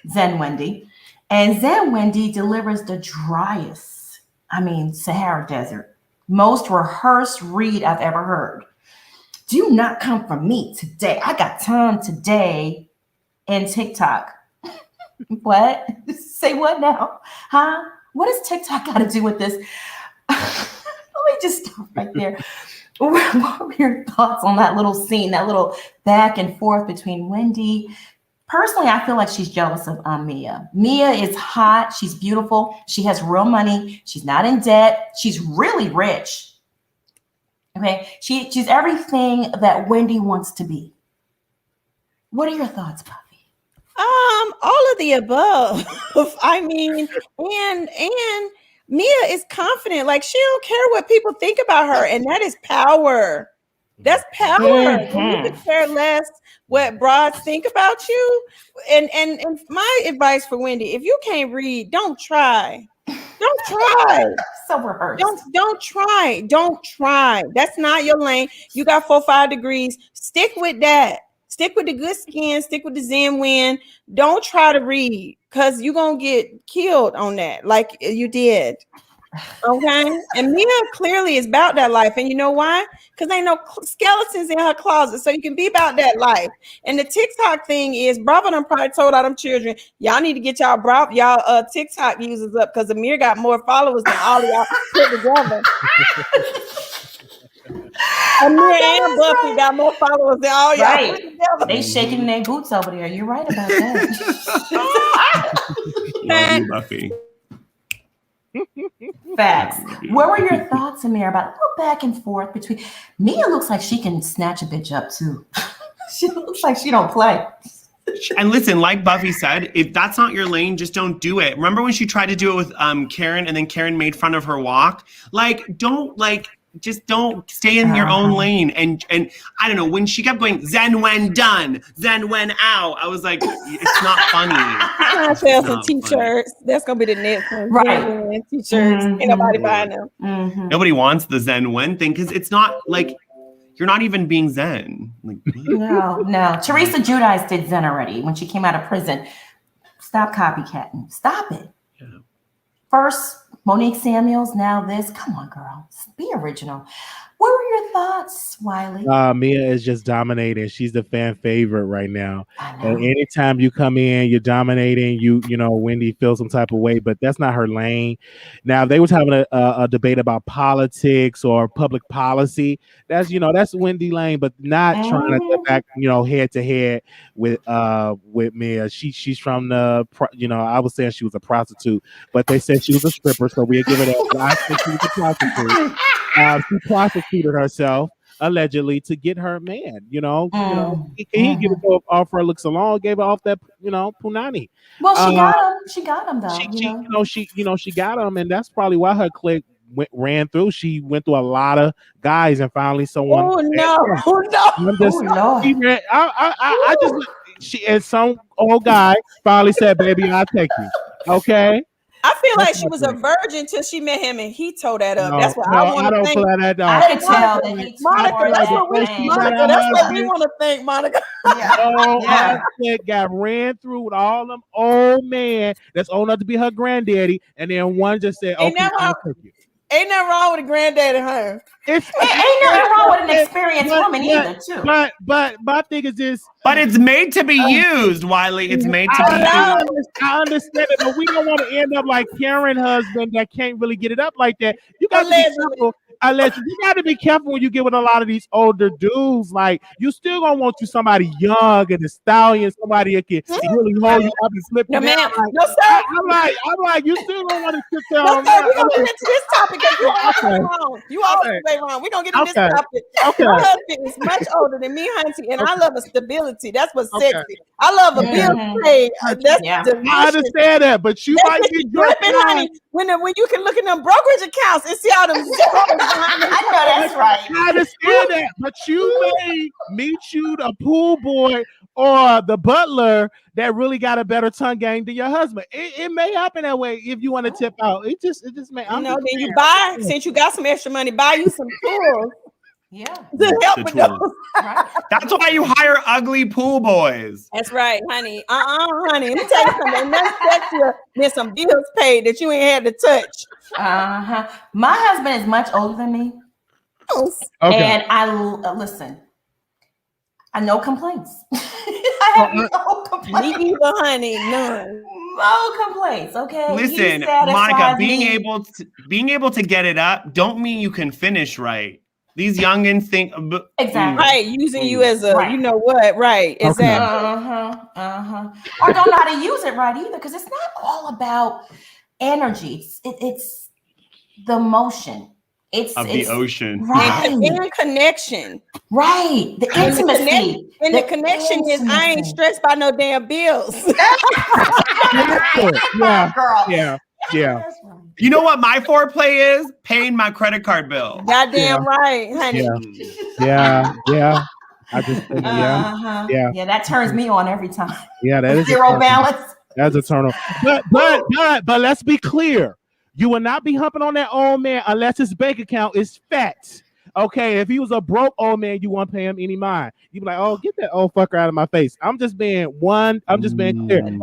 Zen Wendy. And Zen Wendy delivers the driest, Sahara Desert, most rehearsed read I've ever heard. Do not come for me today. I got time today and TikTok. What? Say what now? Huh? What does TikTok got to do with this? Let me just stop right there. What were your thoughts on that little scene, that little back and forth between Wendy? Personally, I feel like she's jealous of Mia. Mia is hot. She's beautiful. She has real money. She's not in debt. She's really rich. Okay, she's everything that Wendy wants to be. What are your thoughts, Buffy? All of the above. And Mia is confident. Like, she don't care what people think about her, and that is power. That's power. You could care less what broads think about you. And my advice for Wendy, if you can't read, don't try. Don't try. So rehearsed. Don't try. Don't try. That's not your lane. You got 4-5 degrees. Stick with that. Stick with the good skin. Stick with the Zen wind. Don't try to read because you're going to get killed on that like you did. Okay. And Mia clearly is about that life. And you know why? Because ain't no skeletons in her closet. So you can be about that life. And the TikTok thing is Bravo done probably told all them children, y'all need to get y'all TikTok users up because Amir got more followers than all of y'all put together. Amir and Buffy got more followers than all y'all put together. They shaking their boots over there. You're right about that. Love you, Buffy. Facts. What were your thoughts, Amir, about a little back and forth between Mia? Looks like she can snatch a bitch up too. She looks like she don't play. And listen, like Buffy said, if that's not your lane, just don't do it. Remember when she tried to do it with Karen, and then Karen made fun of her walk? Just don't stay in your own lane. And I don't know, when she kept going, Zen when done, Zen when out, I was like, it's not funny. I'm sell some t-shirts. That's gonna be the next one. Right. T-shirts. Ain't nobody buying them. Nobody wants the Zen when thing because it's not like you're not even being Zen. Like, no. Teresa Giudice did Zen already when she came out of prison. Stop copycatting. Stop it. Yeah. First, Monique Samuels, now this. Come on, girl. Be original. What were your thoughts, Wiley? Mia is just dominating. She's the fan favorite right now. And anytime you come in, you're dominating. You know, Wendy feels some type of way, but that's not her lane. Now, they was having a debate about politics or public policy. That's Wendy lane, but not trying to get back, head to head with Mia. She's from the, I was saying she was a prostitute, but they said she was a stripper, so we'll give it a. I think she was a prostitute. She prostituted herself allegedly to get her man. He give it off her looks alone, gave it off that punani. Well, she got him. She got him though. She got him, and that's probably why her clique ran through. She went through a lot of guys, and finally someone. And some old guy finally said, "Baby, I'll take you." Okay. I feel like she was a virgin till she met him, and he tore that up. That's what I want to think. I could tell that he Monica. That's what we want to think, Monica. Got ran through with all them old men that's old enough to be her granddaddy, and then one just said, "Okay, I'll take you." Ain't nothing wrong with a granddaddy, huh? Ain't nothing wrong with an experienced woman either, too. But my thing is this. But it's made to be used, Wiley. It's made to be used. I understand it, but we don't want to end up like Karen's husband that can't really get it up like that. You got to be careful. You got to be careful when you get with a lot of these older dudes. Like, you still gonna want somebody young and a stallion, somebody that can really hold you up and flip you down. No, sir. I'm like, you still don't want to sit there. No, sir. We're gonna get into this topic because you always wrong. You always way wrong. We're gonna get into this topic. Okay. My husband is much older than me, Hunty, and I love a stability. That's what's sexy. I love a bill paid. That's delicious. I understand that, but you might be dripping, honey. When you can look at them brokerage accounts and see all them zeros. I know that's right. I understand that, but you may meet the pool boy or the butler that really got a better tongue game than your husband. It may happen that way if you want to tip out. It just may. Then you buy, since you got some extra money, buy you some tools. Yeah. To help with those. Right. That's why you hire ugly pool boys. That's right, honey. Honey. Let me tell you something. That's sexier than some bills paid that you ain't had to touch. My husband is much older than me. Okay. And I listen. I no complaints. I have no complaints. Me either, honey. None. No complaints. Okay. Listen, Monica, being able to get it up don't mean you can finish right. These youngins think exactly right, using you as a you know what, right? Exactly. Or don't know how to use it right either, because it's not all about energy. It's the motion. It's the ocean, right? And connection, right? The intimacy, and the connection is I ain't stressed by no damn bills. Yeah, girl. Yeah. You know what my foreplay is? Paying my credit card bill. Goddamn right, honey. Yeah. I just think, Yeah, that turns me on every time. Yeah, that is zero balance. That's a turn on. But let's be clear. You will not be humping on that old man unless his bank account is fat. Okay, if he was a broke old man, you won't pay him any mind. You be like, oh, get that old fucker out of my face. I'm just being clear.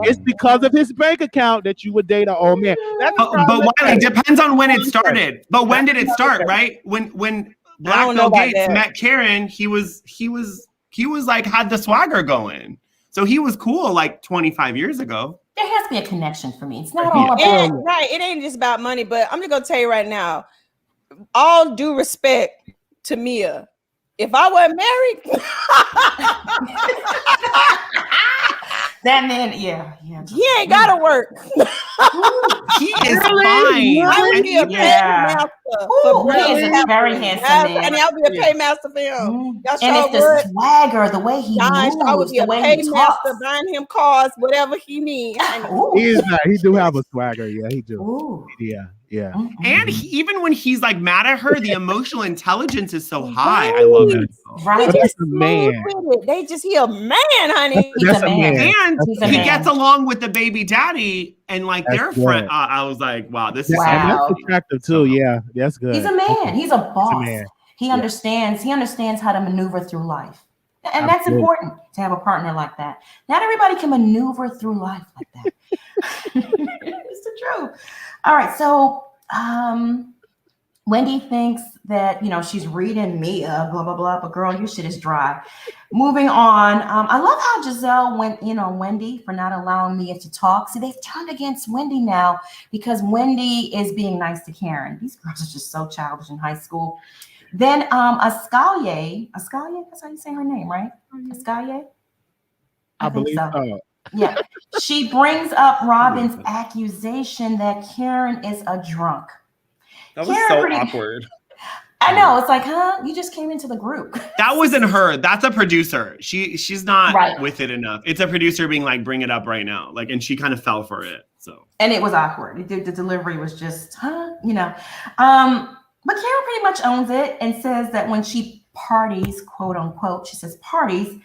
It's because of his bank account that you would date an old man. But Wiley, depends on when it started. But when did it start, right? When Black Bill Gates met Karen, he was like had the swagger going. So he was cool like 25 years ago. There has to be a connection for me. It's not all about right. It ain't just about money, but I'm just gonna tell you right now, all due respect to Mia, if I wasn't married, that man, he ain't gotta work. He is fine. I would be a paymaster. He is a very handsome man. And I'll be a paymaster for him. And it's the swagger, the way he moves, I would be the a way he talks. paymaster, buying him cars, whatever he needs. He is not. He do have a swagger. Yeah, he do. Ooh. Yeah. And even when he's like mad at her, the emotional intelligence is so high. I love it. Right. That's a man. He a man, honey. That's a man. And he gets along with the baby daddy and like their friend. I was like, wow, this is that's attractive too. Yeah, that's good. He's a man. He's a boss. He's a man. He understands. He understands how to maneuver through life. And that's important to have a partner like that. Not everybody can maneuver through life like that. It's the truth. All right. So Wendy thinks that, she's reading Mia, blah, blah, blah. But girl, your shit is dry. Moving on. I love how Giselle went in on Wendy for not allowing Mia to talk. See, they've turned against Wendy now because Wendy is being nice to Karen. These girls are just so childish in high school. Then Ascalia, that's how you say her name, right? Ascalia? I believe so. Yeah. She brings up Robin's accusation that Karen is a drunk. That was so awkward. I know. It's like, you just came into the group. That wasn't her. That's a producer. She's not with it enough. It's a producer being like, bring it up right now. Like, and she kind of fell for it. So. And it was awkward. The delivery was just, But Karen pretty much owns it and says that when she parties, quote unquote, she says parties,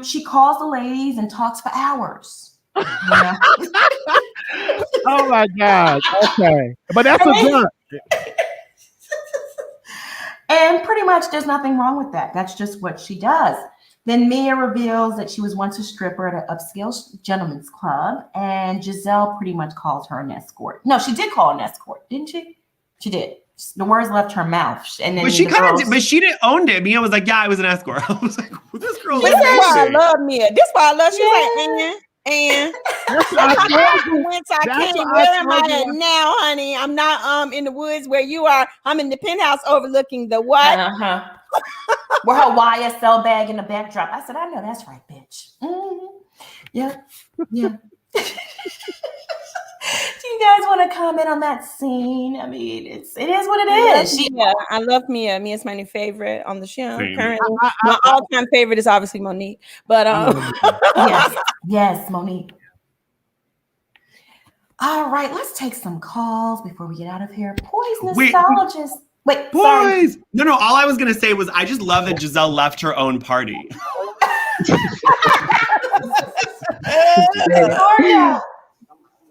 she calls the ladies and talks for hours. Oh my God. Okay. But that's a drunk. And pretty much there's nothing wrong with that. That's just what she does. Then Mia reveals that she was once a stripper at an upscale gentleman's club, and Giselle pretty much calls her an escort. No, she did call an escort, didn't she? She did. The words left her mouth, and then but she didn't own it. Mia was like, "Yeah, I was an escort." I was like, well, "This girl." This is why I love Mia. This is why I love. She's like, and whence I came. Where am I at now, honey? I'm not in the woods where you are. I'm in the penthouse overlooking the what? Where her YSL bag in the backdrop. I said, I know that's right, bitch. Mm-hmm. Yeah. Do you guys want to comment on that scene? I mean, it is what it is. I love Mia. Mia's my new favorite on the show. Currently, my all-time favorite is obviously Monique. But yes, Monique. All right, let's take some calls before we get out of here. Poisonologist. Wait, boys. No. All I was gonna say was I just love that Giselle left her own party. Victoria.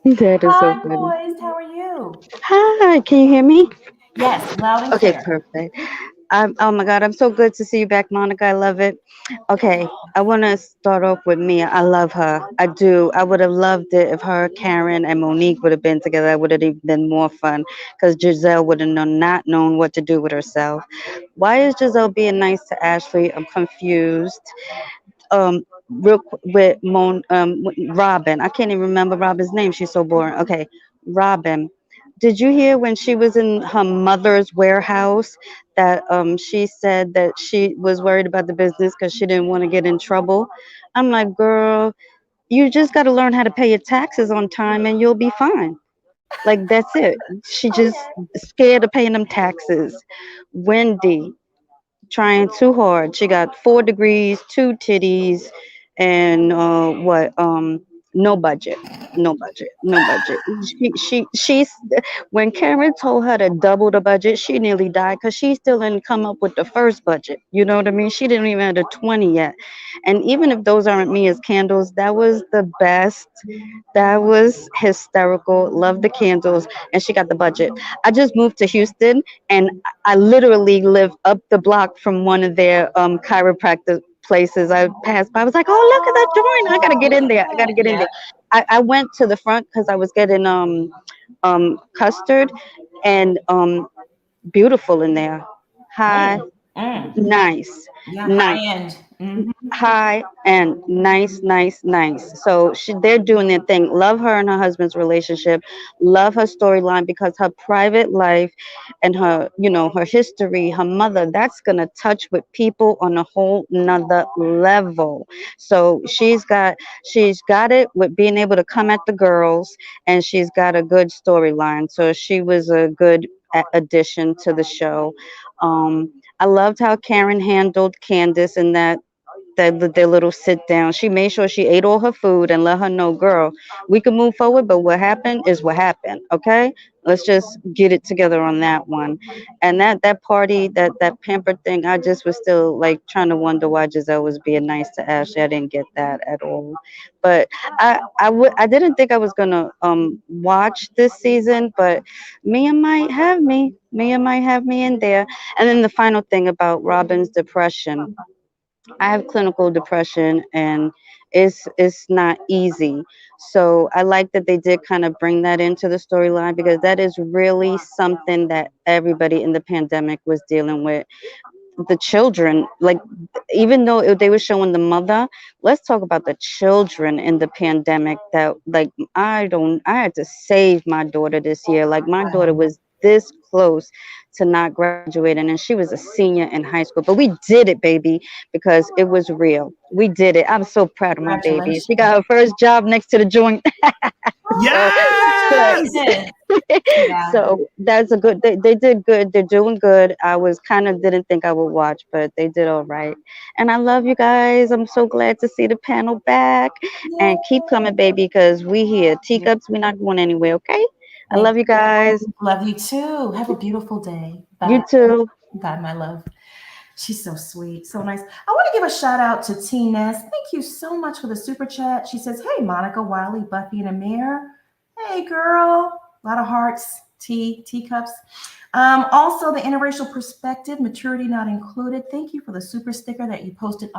That is so funny. Boys, how are you? Hi, can you hear me? Yes, loud and clear. Okay, perfect. Oh my God, I'm so good to see you back, Monica. I love it. Okay, I want to start off with Mia. I love her. I do. I would have loved it if her, Karen, and Monique would have been together. It would have been more fun because Giselle would have not known what to do with herself. Why is Giselle being nice to Ashley? I'm confused. Real quick with Robin. I can't even remember Robin's name. She's so boring. Okay, Robin. Did you hear when she was in her mother's warehouse that she said that she was worried about the business because she didn't want to get in trouble? I'm like, girl, you just got to learn how to pay your taxes on time and you'll be fine. Like, that's it. She just scared of paying them taxes. Wendy, trying too hard. She got 4 degrees, 2 titties, and No budget. No budget. No budget. She's when Karen told her to double the budget, she nearly died because she still didn't come up with the first budget. You know what I mean? She didn't even have the 20 yet. And even if those aren't me as candles, that was the best. That was hysterical. Love the candles. And she got the budget. I just moved to Houston and I literally live up the block from one of their chiropractor places. I passed by. I was like, oh, look at that joint. I gotta get in there. I gotta get in there. I went to the front because I was getting custard and beautiful in there. High, nice, Yeah, nice. high end. Mhm. High and nice, nice, nice. So they're doing their thing. Love her and her husband's relationship. Love her storyline because her private life and her, her history, her mother, that's gonna touch with people on a whole nother level. So she's got it with being able to come at the girls, and she's got a good storyline. So she was a good addition to the show. I loved how Karen handled Candace and their little sit down. She made sure she ate all her food and let her know, girl, we can move forward, but what happened is what happened. Okay, let's just get it together on that one. And that party, that pampered thing, I just was still like trying to wonder why Giselle was being nice to Ashley. I didn't get that at all. But I didn't think I was gonna watch this season, but Mia might have me. Mia might have me in there. And then the final thing about Robin's depression. I have clinical depression and it's not easy. So I like that they did kind of bring that into the storyline because that is really something that everybody in the pandemic was dealing with. The children, like, even though they were showing the mother, let's talk about the children in the pandemic. That, like, I had to save my daughter this year. Like, my daughter was this close to not graduating, and she was a senior in high school, but we did it, baby, because it was real. We did it. I'm so proud of my baby. She got her first job next to the joint. Yes! So that's a good, they did good. They're doing good. I was kind of didn't think I would watch, but they did all right. And I love you guys. I'm so glad to see the panel back. And keep coming, baby, because we here. Teacups, we're not going anywhere, okay? I love you guys. Love you too. Have a beautiful day. Bye. You too. Bye, my love. She's so sweet, so nice. I want to give a shout out to T Ness. Thank you so much for the super chat. She says, hey, Monica, Wiley, Buffy, and Amir. Hey, girl. A lot of hearts, teacups. Also, the interracial perspective, maturity not included. Thank you for the super sticker that you posted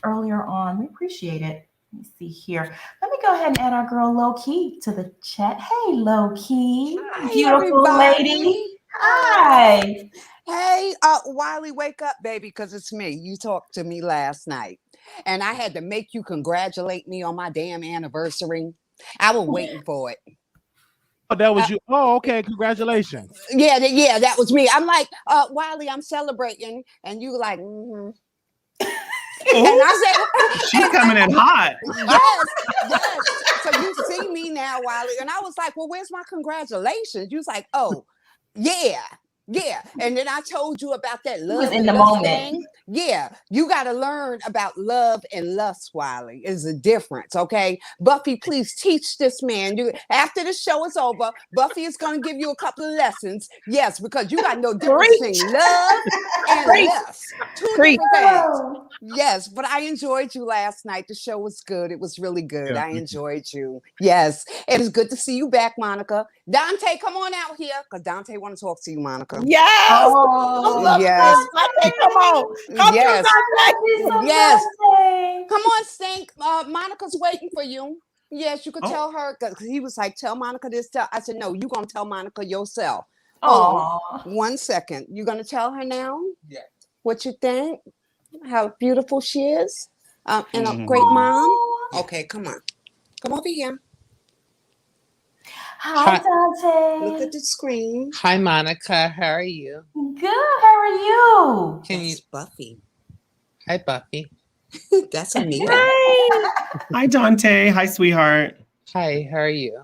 earlier on. We appreciate it. Let me see here. Let me go ahead and add our girl Low Key to the chat. Hey, Low Key. Hi, Beautiful everybody. lady. Hi. Hey, Wiley, wake up, baby, because it's me. You talked to me last night, and I had to make you congratulate me on my damn anniversary. I was waiting for it. Oh, that was you. Oh, okay. Congratulations. Yeah, that was me. I'm like, Wiley, I'm celebrating, and you like, mm-hmm. And I said, she's coming in hot. Yes. So you see me now, Wiley, and I was like, well, where's my congratulations? You was like, oh, yeah. And then I told you about that love in the lust moment. thing. Yeah, you got to learn about love and lust, Wiley. Is a difference, okay? Buffy, please teach this man. After the show is over, Buffy is going to give you a couple of lessons. Yes, because you got no difference between love and lust. Two different things. Yes, but I enjoyed you last night. The show was good. It was really good. I enjoyed you. Yes, it is good to see you back, Monica. Dante, come on out here, because Dante want to talk to you, Monica. Yes. Yes. Dante, come on. Come Yes. through, Yes. Come on, Stink. Monica's waiting for you. Yes, you could tell her, because he was like, tell Monica this. I said, no, you're going to tell Monica yourself. Oh, 1 second. You're going to tell her now? Yeah. What you think? How beautiful she is? And a great mom? Okay, come on. Come over here. Hi, Dante. Look at the screen. Hi, Monica. How are you? Good. How are you? That's Buffy. Hi, Buffy. That's Anita. Hi, Dante. Hi, sweetheart. Hi, how are you?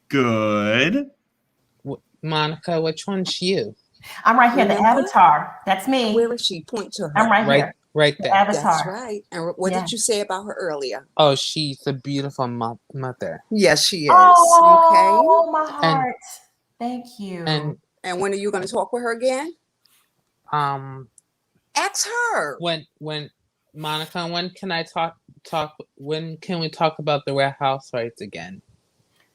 Good. Monica, which one's you? I'm right here, the avatar. That's me. Where is she? Point to her. I'm right here. right The there. That's avatar. right. And what Yeah. did you say about her earlier? Oh, she's a beautiful mother. Yes, she is. Oh, my And heart. Thank you. and Okay. And when are you going to talk with her again? Ask her. when Monica, when can I talk? When can we talk about the Red House rights again?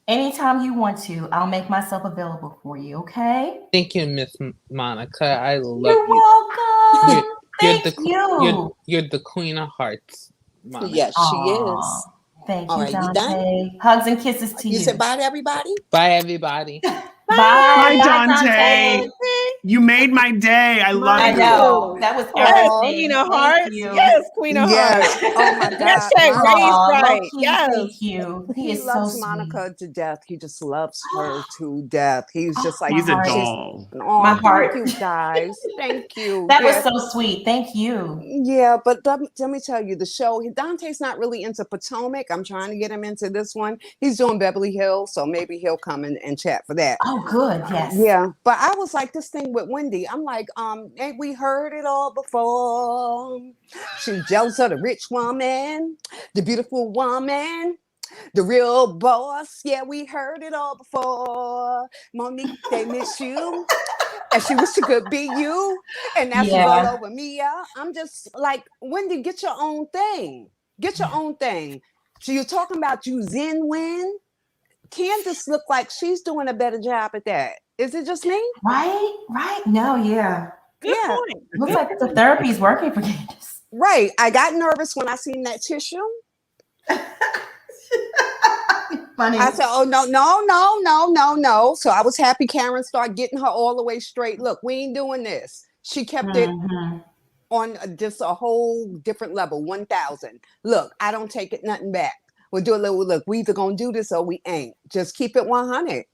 Anytime you want to, I'll make myself available for you, okay? Thank you, Miss Monica. I love You're you. welcome. You're Thank the you. you're the queen of hearts, Monica. Yes, she Aw, is. thank All you, right, you done? Dante. Hugs and kisses to You you. said bye to everybody? Bye, everybody. Bye. Hi, Bye, Dante. You made my day. I love I you. know. That was Yes, everything. Queen of Thank Hearts. you. Yes, Queen of Yes. Hearts. Oh my God. Hashtag Monica, raised Aw, right. low-key, Yes. thank you. He he is so loves sweet. Monica to death. He just loves her to death. He's just like, He's a heart. doll. oh, My thank heart. you guys. Thank you. That was Yeah. so sweet. Thank you. Yeah, but let me tell you, the show, Dante's not really into Potomac. I'm trying to get him into this one. He's doing Beverly Hills, so maybe he'll come and chat for that. Oh, good. Yes. Yeah, but I was like this thing with Wendy. I'm like, ain't we heard it all before? She's jealous of the rich woman, the beautiful woman, the real boss. Yeah, we heard it all before. Monique, they miss you. And she wish she could be you. And that's Yeah. all over Mia. I'm just like, Wendy, get your own thing. Get your own thing. So you're talking about you Zen Win? Candace look like she's doing a better job at that. Is it just me? Right. No, yeah. Good Yeah. point. Looks like the therapy's working for Candace. Right. I got nervous when I seen that tissue. Funny. I said, oh, no. So I was happy Karen started getting her all the way straight. Look, we ain't doing this. She kept it Mhm. on just a whole different level, 1,000. Look, I don't take it nothing back. We'll do a little, look, we either going to do this or we ain't. Just keep it 100.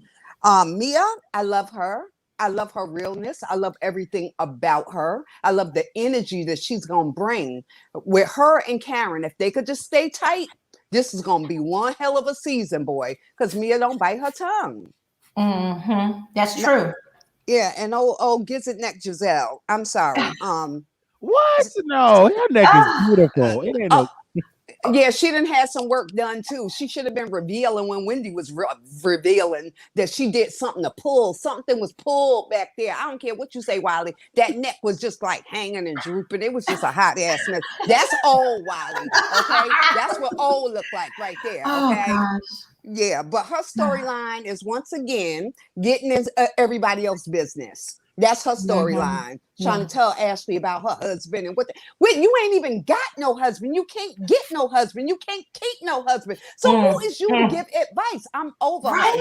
Mia, I love her. I love her realness. I love everything about her. I love the energy that she's going to bring with her and Karen. If they could just stay tight, this is going to be one hell of a season, boy, because Mia don't bite her tongue. Mm-hmm. That's true. Yeah, and oh, Gizzard Neck Giselle. I'm sorry. What? No, her neck is beautiful. It ain't no. Yeah, she done had some work done too. She should have been revealing when Wendy was revealing that she did something to pull. Something was pulled back there. I don't care what you say, Wiley. That neck was just like hanging and drooping. It was just a hot ass mess. That's old Wiley. Okay, that's what old looked like right there. Okay. Oh, Yeah, but her storyline is once again getting in everybody else's business. That's her storyline. Trying to tell Ashley about her husband and you ain't even got no husband. You can't get no husband. You can't keep no husband. So who is you to give advice? I'm over her.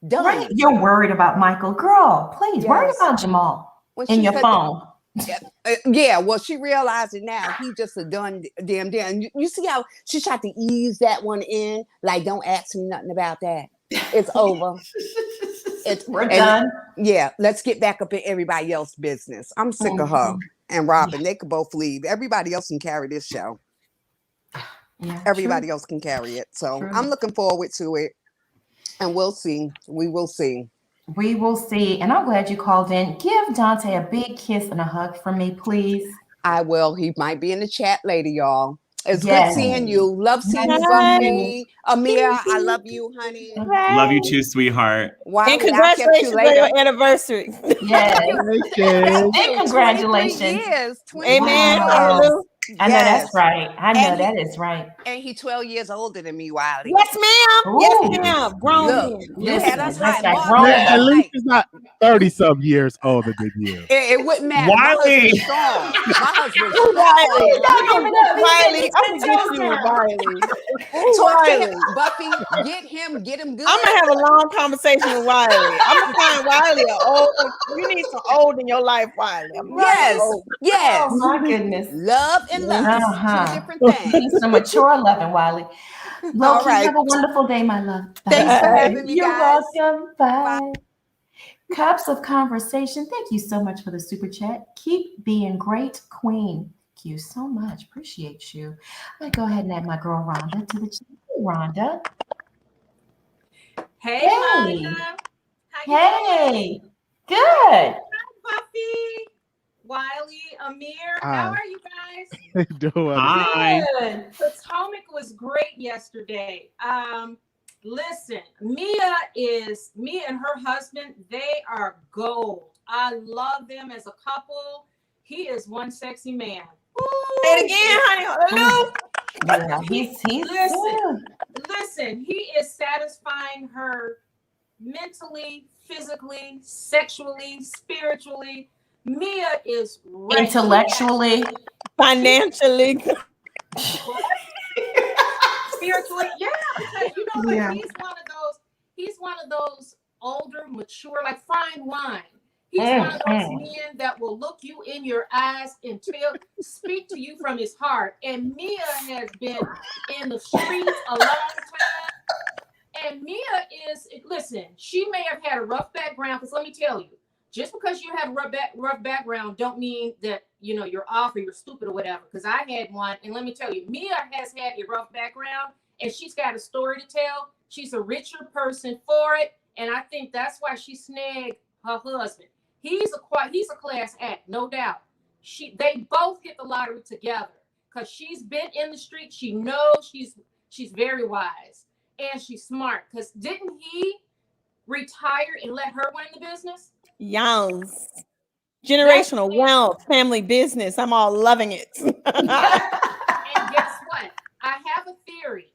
Done. Right. You're worried about Michael. Girl, please worry Yes. about Jamal When in she your said phone. yeah, well, she realized it now. He just a done damn damn. You see how she tried to ease that one in? Like, don't ask me nothing about that. It's over. We're done. Yeah, let's get back up in everybody else's business. I'm sick of her and Robin. They could both leave. Everybody else can carry this show. Yeah, Everybody else can carry it. So True. I'm looking forward to it. And we'll see. We will see. We will see. And I'm glad you called in. Give Dante a big kiss and a hug from me, please. I will. He might be in the chat later, y'all. It's Yes. good seeing you. Love seeing you, Hi. Buffy. Amir, I love you, honey. Love you too, sweetheart. Wiley, And I'll catch you congratulations on later. your anniversary. Yes. Congratulations. And congratulations. 23 years. 23 Amen. Wow. Hallelujah. I know Yes. that's right. I know And that is right. And he 12 years older than me, Wiley. Yes, ma'am. Ooh. Yes, ma'am. Grown Look, men. you Listen, had us that's right. that Mark, grown last At up. least night. it's not 30-some years older than you. It wouldn't matter. My Wiley. husband's strong. My husband's Ooh, Wiley. strong. Wiley. I'm gonna get you, Wiley. Ooh, Talk to Wiley. him, Buffy. Get him good. I'm gonna have a long conversation with Wiley. I'm gonna find Wiley a old. You need some old in your life, Wiley. I'm Yes, old. yes. Oh my goodness. Love and lust. Uh-huh. Two different things. Need some mature loving, Wiley. All Loki, right. have a wonderful day, my love. Bye. Thanks for having me, You're guys. welcome. Bye. Cups of Conversation. Thank you so much for the super chat. Keep being great, Queen. Thank you so much. Appreciate you. I'm going to go ahead and add my girl Rhonda to the chat. Hey, Rhonda. Hey, Hey. Monica. How you doing? Hey. Good. Buffy. Wiley, Amir. Hi. How are you guys? Doing Hi. Good. Potomac was great yesterday. Listen, Mia and her husband, they are gold. I love them as a couple. He is one sexy man. Say it again, honey. Hallelujah. Yeah, he's Listen, he is satisfying her mentally, physically, sexually, spiritually. Mia is ready. intellectually. Financially. Spiritually, yeah, because you know what? Yeah. He's one of those older, mature, like fine wine. He's one of those men that will look you in your eyes and speak to you from his heart. And Mia has been in the streets a long time. And Mia listen, she may have had a rough background, because let me tell you, just because you have a rough background don't mean that, you know, you're off or you're stupid or whatever. Because I had one, and let me tell you, Mia has had a rough background, and she's got a story to tell. She's a richer person for it, and I think that's why she snagged her husband. He's a class act, no doubt. They both hit the lottery together because she's been in the street. She knows she's very wise and she's smart. Because didn't he retire and let her run the business? Yes. Generational wealth, family business. I'm all loving it. And guess what? I have a theory.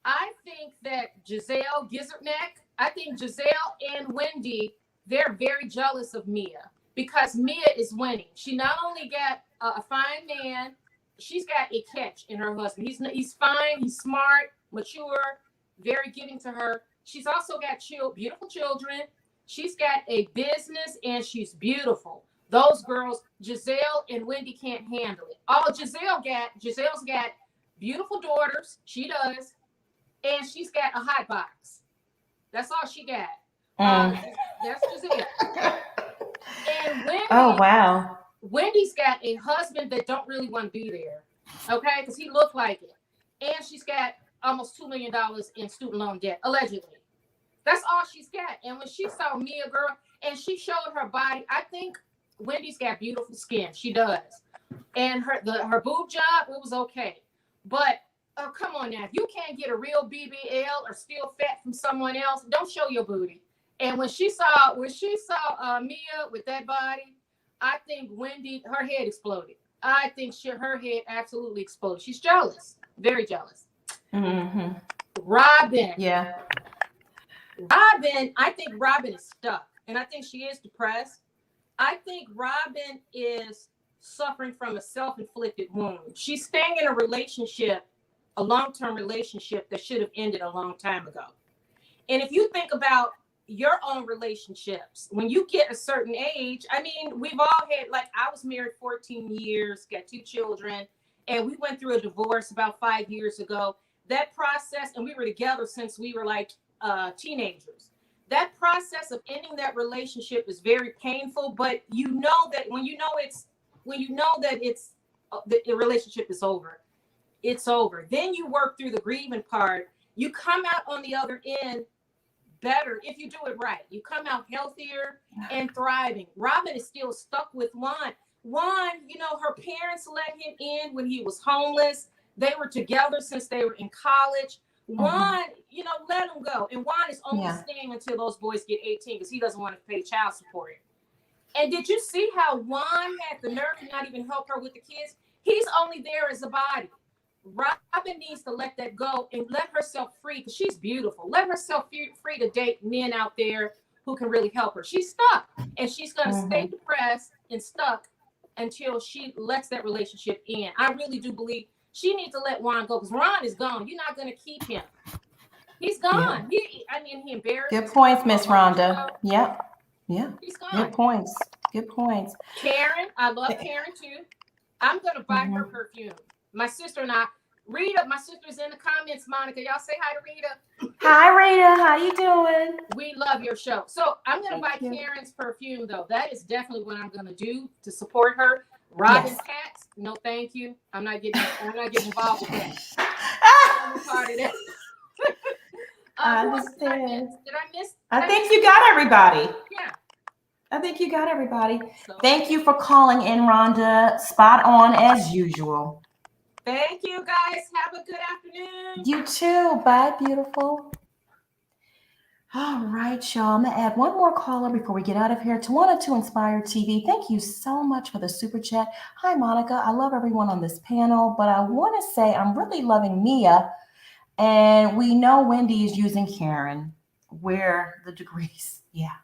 I think that Giselle Gizzardneck, I think Giselle and Wendy, they're very jealous of Mia because Mia is winning. She not only got a fine man, she's got a catch in her husband. He's fine, he's smart, mature, very giving to her. She's also got beautiful children. She's got a business and she's beautiful. Those girls, Giselle and Wendy, can't handle it. All Giselle's got beautiful daughters. She does. And she's got a hot box. That's all she got. That's Giselle. And Wendy, oh wow. Wendy's got a husband that don't really want to be there. Okay, because he looked like it. And she's got almost $2 million in student loan debt, allegedly. That's all she's got. And when she saw Mia, girl, and she showed her body, I think Wendy's got beautiful skin. She does. And her boob job, it was okay. But oh, come on now. If you can't get a real BBL or still fat from someone else, don't show your booty. And when she saw Mia with that body, I think Wendy, her head exploded. I think her head absolutely exploded. She's jealous, very jealous. Mm-hmm. Robin. Yeah. Robin, I think Robin is stuck, and I think she is depressed. I think Robin is suffering from a self-inflicted wound. She's staying in a relationship, a long-term relationship that should have ended a long time ago. And if you think about your own relationships, when you get a certain age, I mean, we've all had, like, I was married 14 years, got 2 children, and we went through a divorce about 5 years ago. That process, and we were together since we were like teenagers. That process of ending that relationship is very painful, but you know that when you know that the relationship is over, it's over. Then you work through the grieving part. You come out on the other end better if you do it right. You come out healthier and thriving. Robin is still stuck with Juan. Juan, you know, her parents let him in when he was homeless. They were together since they were in college. Juan, you know, let him go. And Juan is only staying until those boys get 18 because he doesn't want to pay child support. And did you see how Juan had the nerve to not even help her with the kids? He's only there as a body. Robin needs to let that go and let herself free because she's beautiful. Let herself free to date men out there who can really help her. She's stuck, and she's going to stay depressed and stuck until she lets that relationship end. I really do believe she needs to let Juan go because Ron is gone. You're not going to keep him. He's gone. Yeah. He embarrassed. Good points, Miss Rhonda. Yep. Yeah. He's gone. Good points. Good points. Karen, I love Karen too. I'm going to buy her perfume. My sister and I, Rita, my sister's in the comments, Monica. Y'all say hi to Rita. Hi, Rita. How you doing? We love your show. So I'm going to buy Karen's perfume, though. That is definitely what I'm going to do to support her. Robin's hats, no thank you. I'm not getting involved with that. I'm part of that. I understand. Did I miss? I think you got everybody. Yeah. I think you got everybody. Thank you for calling in, Rhonda. Spot on as usual. Thank you, guys. Have a good afternoon. You too. Bye, beautiful. All right, y'all. I'm going to add one more caller before we get out of here. Tawana to Inspire TV. Thank you so much for the super chat. Hi, Monica. I love everyone on this panel, but I want to say I'm really loving Mia. And we know Wendy is using Karen. Where the degrees? Yeah.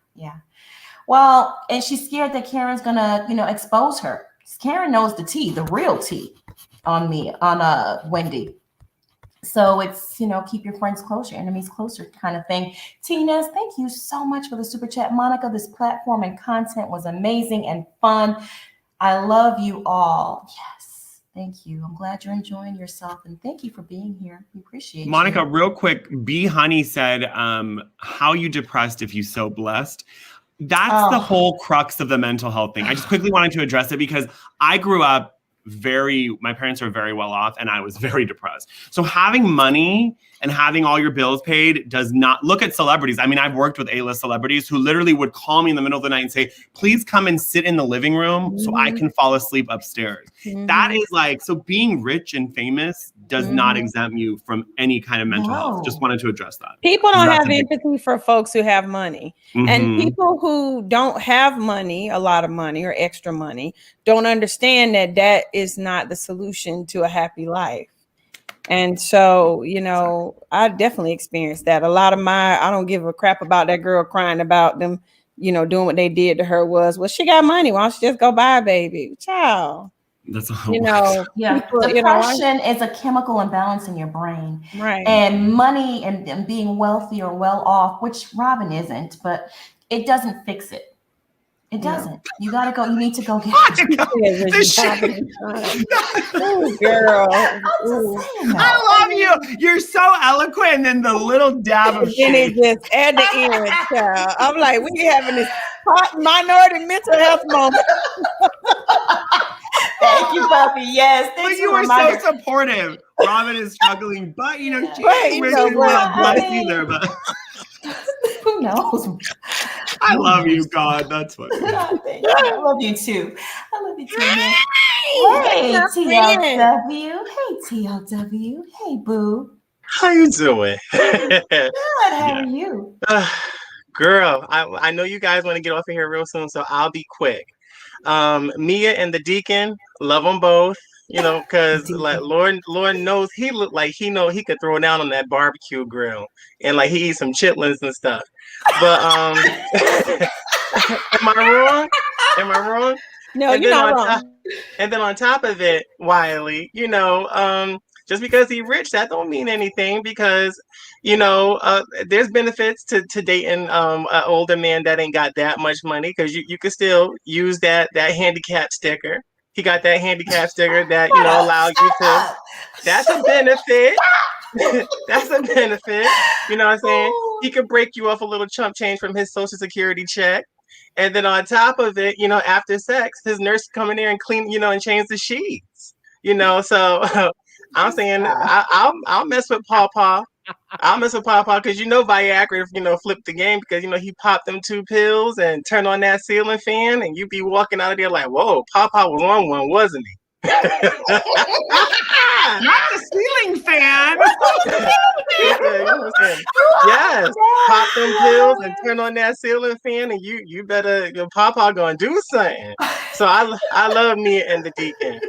Well, and she's scared that Karen's going to, expose her. Karen knows the tea, the real tea on Wendy. So it's, keep your friends close, your enemies closer kind of thing. Tina's, thank you so much for the super chat. Monica, this platform and content was amazing and fun. I love you all. Yes, thank you. I'm glad you're enjoying yourself, and thank you for being here. We appreciate Monica, you. real quick, B Honey said, how you depressed if you so blessed. That's the whole crux of the mental health thing. I just quickly wanted to address it because I grew up my parents were very well off and I was very depressed. So having money and having all your bills paid does not look at celebrities. I mean, I've worked with A-list celebrities who literally would call me in the middle of the night and say, please come and sit in the living room so I can fall asleep upstairs. That is so being rich and famous does not exempt you from any kind of mental health. Just wanted to address that. People don't have empathy for folks who have money. And people who don't have money, a lot of money or extra money, don't understand that is not the solution to a happy life. And so, I definitely experienced that. A lot of I don't give a crap about that girl crying about them, doing what they did to her well, she got money. Why don't she just go buy a baby? Child. That's depression is a chemical imbalance in your brain. Right. And money and being wealthy or well off, which Robin isn't, but it doesn't fix it. It doesn't. You gotta go. You need to go get it. Oh, girl. I love you. You're so eloquent, and then the little dab of shit. And it just at the end, child. I'm like, we having this minority mental health moment. Thank you, puppy. Yes, but you were so supportive. Robin is struggling, but she ain't rich and well blessed either. But who knows? I love you, God. That's what. I love you too. I love you too, man. Hey, TLW. Hey, TLW. Hey, boo. How you doing? Good. How are you? Girl, I know you guys want to get off of here real soon, so I'll be quick. Mia and the Deacon, love them both. Because Lord knows he looked like he could throw down on that barbecue grill and he eat some chitlins and stuff. But am I wrong? No, you're not wrong. And then on top of it, Wiley, just because he's rich, that don't mean anything because there's benefits to dating an older man that ain't got that much money because you can still use that handicap sticker. He got that handicap sticker that allows you to. That's a benefit. That's a benefit. You know what I'm saying? He could break you off a little chump change from his Social Security check. And then on top of it, after sex, his nurse come in there and clean, and change the sheets. So I'm saying I'll mess with Pawpaw. I'll mess with Pawpaw because Viagra, flipped the game because he popped them 2 pills and turned on that ceiling fan and you be walking out of there like, whoa, Pawpaw was on one, wasn't he? Not the ceiling fan. Yes, pop them pills and turn on that ceiling fan, and you better your Pawpaw gonna do something. So I love Mia and the Deacon,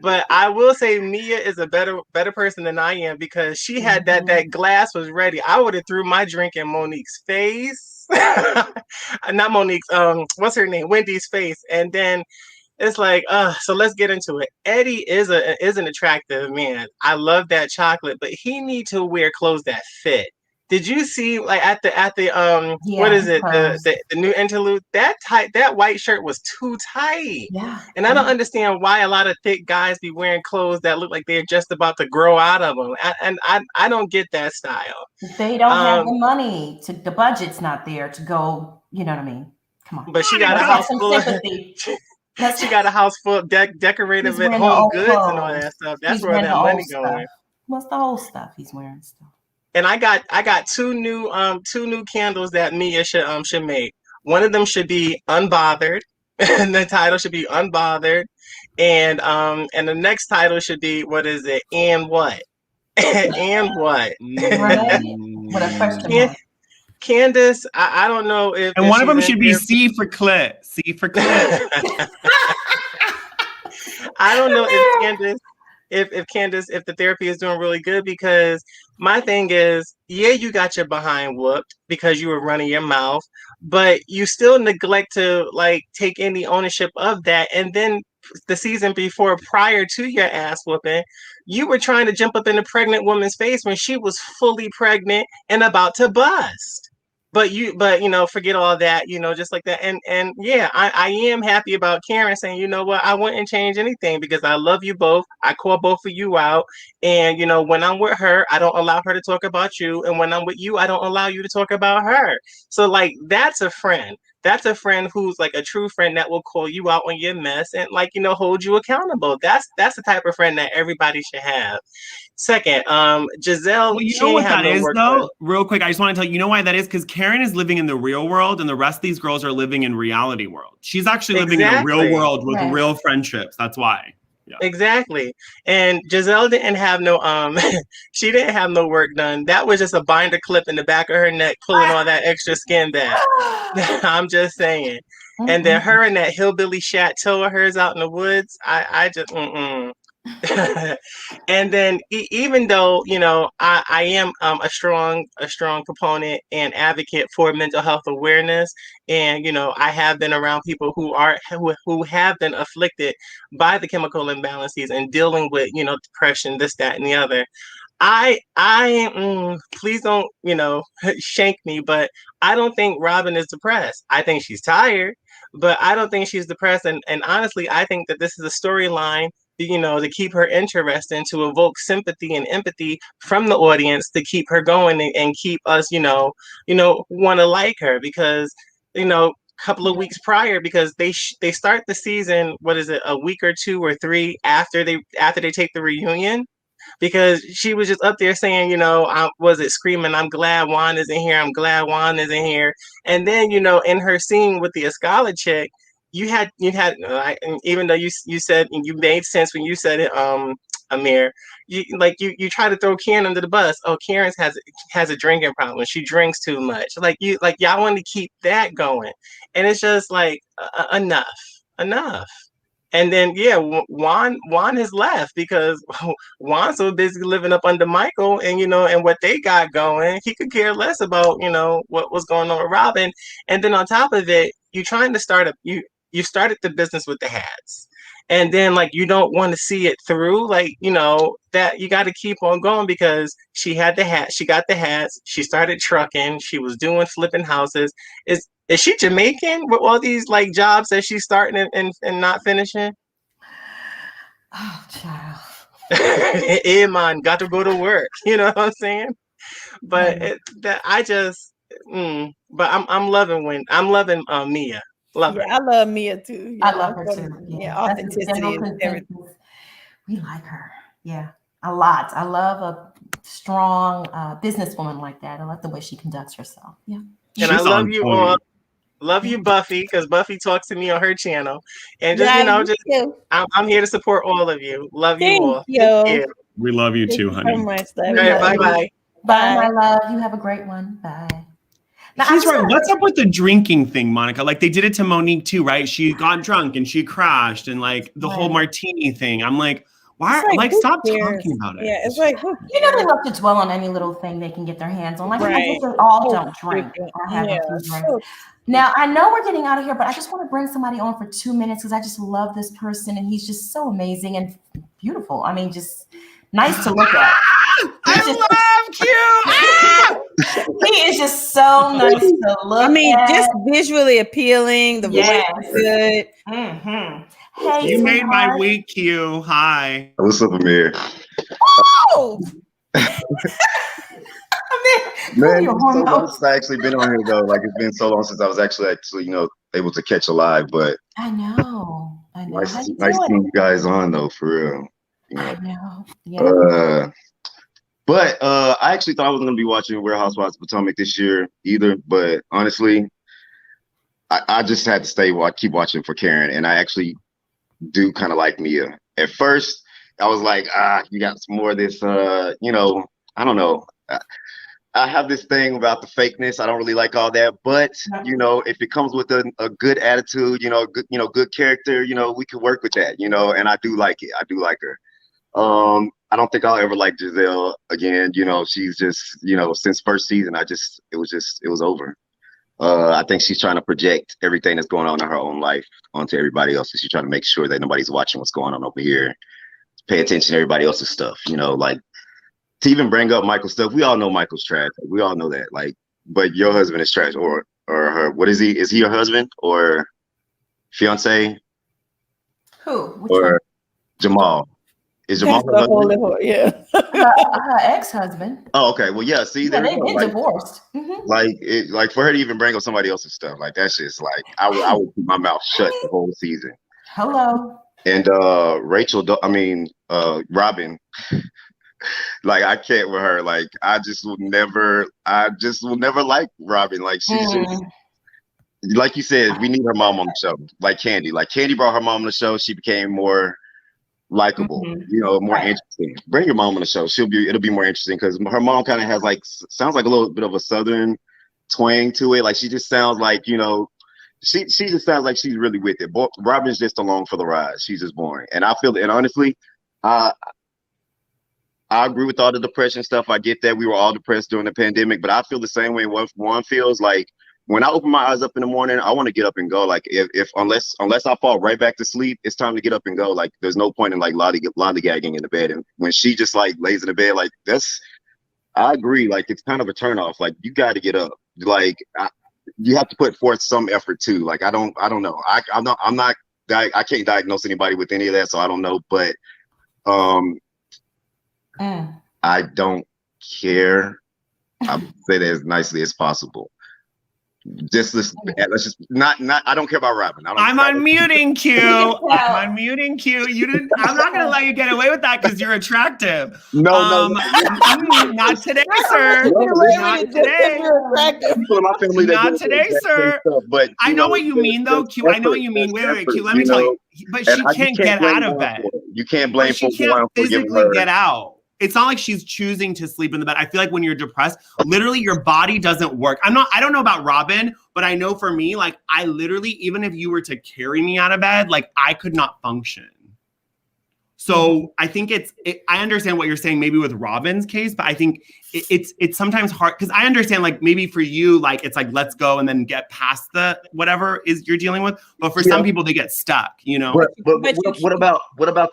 but I will say Mia is a better person than I am because she had that glass was ready. I would have threw my drink in Monique's face, not Monique's. What's her name? Wendy's face, and then. It's like, so let's get into it. Eddie is an attractive man. I love that chocolate, but he need to wear clothes that fit. Did you see at the what is it the new interlude that white shirt was too tight? Yeah. And I don't understand why a lot of thick guys be wearing clothes that look like they're just about to grow out of them. I don't get that style. They don't have the money the budget's not there to go. You know what I mean? Come on. But she got a house full of. She got a house full of decorated with home goods and all that stuff. That's where that money going. What's the whole stuff he's wearing still? And I got two new candles that Mia should make. one of them should be Unbothered, and the title should be Unbothered, and the next title should be, what is it? And what? And what? Right. With a question Can- mark. Candace, I don't know if And one of she's them in should be here. C for clit. C for clit. I don't know if Candace, if the therapy is doing really good, because my thing is, yeah, you got your behind whooped because you were running your mouth, but you still neglect to like take any ownership of that. And then the season before, prior to your ass whooping, you were trying to jump up in a pregnant woman's face when she was fully pregnant and about to bust. But forget all that, just like that. And yeah, I am happy about Karen saying, you know what, I wouldn't change anything because I love you both. I call both of you out. And when I'm with her, I don't allow her to talk about you. And when I'm with you, I don't allow you to talk about her. So like that's a friend. That's a friend who's like a true friend that will call you out on your mess and hold you accountable. That's the type of friend that everybody should have. Second, Giselle, Well, you she know ain't what have that no is, work though? done. Real quick, I just want to tell you, why that is? Because Karen is living in the real world, and the rest of these girls are living in reality world. She's actually living in a real Exactly. world with Right. real friendships. That's why. Yeah. Exactly. And Giselle didn't have no she didn't have no work done. That was just a binder clip in the back of her neck pulling all that extra skin back. I'm just saying. And then her and that hillbilly chateau of hers out in the woods, I just and then even though I am a strong proponent and advocate for mental health awareness, and I have been around people who have been afflicted by the chemical imbalances and dealing with depression, this, that, and the other. Please don't shank me, but I don't think Robin is depressed. I think she's tired, but I don't think she's depressed. And honestly, I think that this is a storyline to keep her interesting, to evoke sympathy and empathy from the audience, to keep her going and keep us want to like her, because couple of weeks prior, because they start the season, what is it, a week or 2 or 3 after they take the reunion, because she was just up there saying, I was it screaming, I'm glad Juan isn't here. I'm glad Juan isn't here. And then, in her scene with the Escala chick, you had, even though you said, and you made sense when you said it, Amir, you try to throw Karen under the bus. Oh, Karen has a drinking problem. She drinks too much. Y'all want to keep that going. And it's just enough. And then Juan has left because Juan's so busy living up under Michael and and what they got going. He could care less about what was going on with Robin. And then on top of it, you trying to start you started the business with the hats. And then you don't want to see it through, that you got to keep on going, because she had the hat, she got the hats, she started trucking, she was doing flipping houses. Is she Jamaican with all these jobs that she's starting and not finishing? Oh, child. Hey man, got to go to work. You know what I'm saying? But but I'm loving Mia. Love her. I love Mia too. I love her too. Yeah, authenticity is everything. We like her. Yeah, a lot. I love a strong businesswoman like that. I love the way she conducts herself. Yeah. And I love you all. Love you, Buffy, because Buffy talks to me on her channel. And I'm here to support all of you. Love you all. Thank you. We love you too, honey. So much. All right, bye-bye. Bye, my love. You have a great one. Bye. Now, He's right. What's up with the drinking thing, Monica? They did it to Monique too, right? She got drunk and she crashed, and the whole martini thing. I'm like, why? Stop talking about it. Yeah, it's they love to dwell on any little thing they can get their hands on. They all don't drink or have a few drinks. Now, I know we're getting out of here, but I just want to bring somebody on for 2 minutes because I just love this person, and he's just so amazing and beautiful. I mean, just nice to look at. I love Q. He is just so nice to look at. I mean, just visually appealing. The voice is good. Mm-hmm. Hey, you made my week, Q. Hi. What's up, Amir? Oh! Man, it's so long since I actually been on here though. It's been so long since I was actually able to catch a live. But I know. Nice seeing you guys on though, for real. I know. Yeah. But I actually thought I wasn't gonna be watching Real Housewives of Potomac this year either. But honestly, I just had to keep watching for Karen, and I actually do kind of like Mia. At first, I was like, you got some more of this, you know, I don't know. I have this thing about the fakeness. I don't really like all that, but you know, if it comes with a good attitude, good character, we can work with that, and I do like it. I do like her. I don't think I'll ever like Giselle again. She's just, since first season, it was over. I think she's trying to project everything that's going on in her own life onto everybody else. She's trying to make sure that nobody's watching what's going on over here. Pay attention to everybody else's stuff, like to even bring up Michael's stuff. We all know Michael's trash. We all know that. Like, but your husband is trash, or her. What is he? Is he your husband or fiance? Who? Which or one? Jamal? Is Jamal her husband? Yeah. Her ex-husband. Oh, okay. Well, yeah. See, Yeah, there's they've been divorced. Mhm. Like for her to even bring up somebody else's stuff, like that's just like I would keep my mouth shut the whole season. Hello. And Robin, like I can't with her. Like I just will never like Robin. Like she's just, like you said, we need her mom on the show. Like Candy. Like Candy brought her mom on the show. She became more likable, more interesting. Bring your mom on the show. It'll be more interesting because her mom kind of has sounds like a little bit of a Southern twang to it. Like she just sounds like, she just sounds like she's really with it. Robin's just along for the ride. She's just boring. And I feel, and honestly, I agree with all the depression stuff. I get that we were all depressed during the pandemic, but I feel the same way Juan feels. Like when I open my eyes up in the morning, I want to get up and go. Like unless I fall right back to sleep, it's time to get up and go. Like there's no point in like lollygagging in the bed. And when she just like lays in the bed, like I agree. Like it's kind of a turnoff. Like you got to get up. Like you have to put forth some effort too. Like I don't know. I can't diagnose anybody with any of that, so I don't know. But I don't care. I'll say that as nicely as possible. Let's just not. I don't care about Robin. I'm unmuting Q. I'm unmuting Q. I'm not gonna let you get away with that because you're attractive. No. Not today, sir. Not today. Not today, sir. But I know what you mean, though, Q. I know what you mean. Wait, Q. Let me tell you. But she can't get out of bed. You can't blame. She can't physically get out. It's not like she's choosing to sleep in the bed. I feel like when you're depressed, literally your body doesn't work. I don't know about Robin, but I know for me, like I literally, even if you were to carry me out of bed, like I could not function. So I think I understand what you're saying maybe with Robin's case, but I think it's sometimes hard because I understand like maybe for you, like it's like, let's go and then get past the whatever is you're dealing with. But for some people, they get stuck, But what about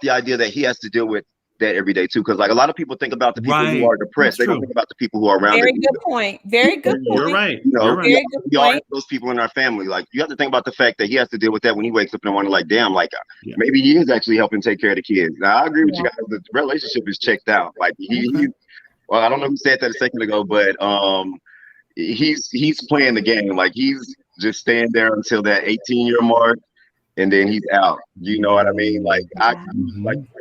the idea that he has to deal with that every day too? Because like a lot of people think about the people who are depressed. They don't think about the people who are around. Very good point. Very good point. You're right. Very good we all point. have those people in our family. Like you have to think about the fact that he has to deal with that when he wakes up in the morning. Like damn, like maybe he is actually helping take care of the kids. Now I agree with you guys. The relationship is checked out. Like well, I don't know who said that a second ago, but he's playing the game. Like he's just staying there until that 18-year mark. And then he's out. You know what I mean? Like, come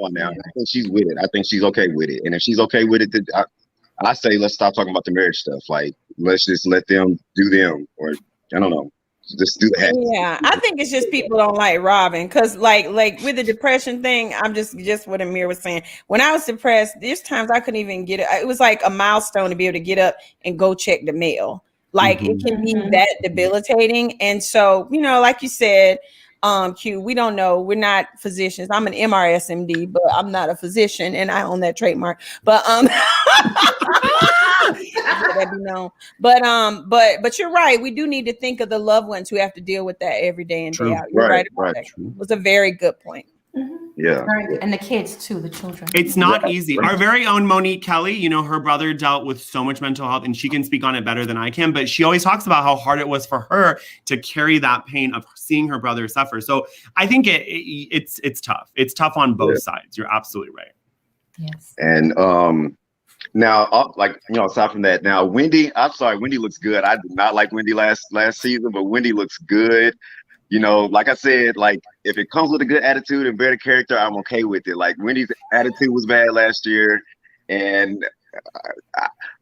on now. I think she's with it. I think she's okay with it. And if she's okay with it, I say let's stop talking about the marriage stuff. Like, let's just let them do them. Or I don't know, just do that. Yeah, I think it's just people don't like Robin because, like with the depression thing, I'm just what Amir was saying. When I was depressed, there's times I couldn't even get it. It was like a milestone to be able to get up and go check the mail. Like it can be that debilitating. And so, like you said. Q, we don't know. We're not physicians. I'm an MRSMD, but I'm not a physician, and I own that trademark. But that be known. But you're right. We do need to think of the loved ones who have to deal with that every day and day out. You're right about that. It was a very good point. Yeah. And the kids too, the children. It's not easy. Our very own Monique Kelly, her brother dealt with so much mental health and she can speak on it better than I can, but she always talks about how hard it was for her to carry that pain of seeing her brother suffer. So I think it's tough. It's tough on both sides. You're absolutely right. Yes. And now, aside from that, now Wendy looks good. I did not like Wendy last season, but Wendy looks good. Like I said, like if it comes with a good attitude and better character, I'm okay with it. Like Wendy's attitude was bad last year, and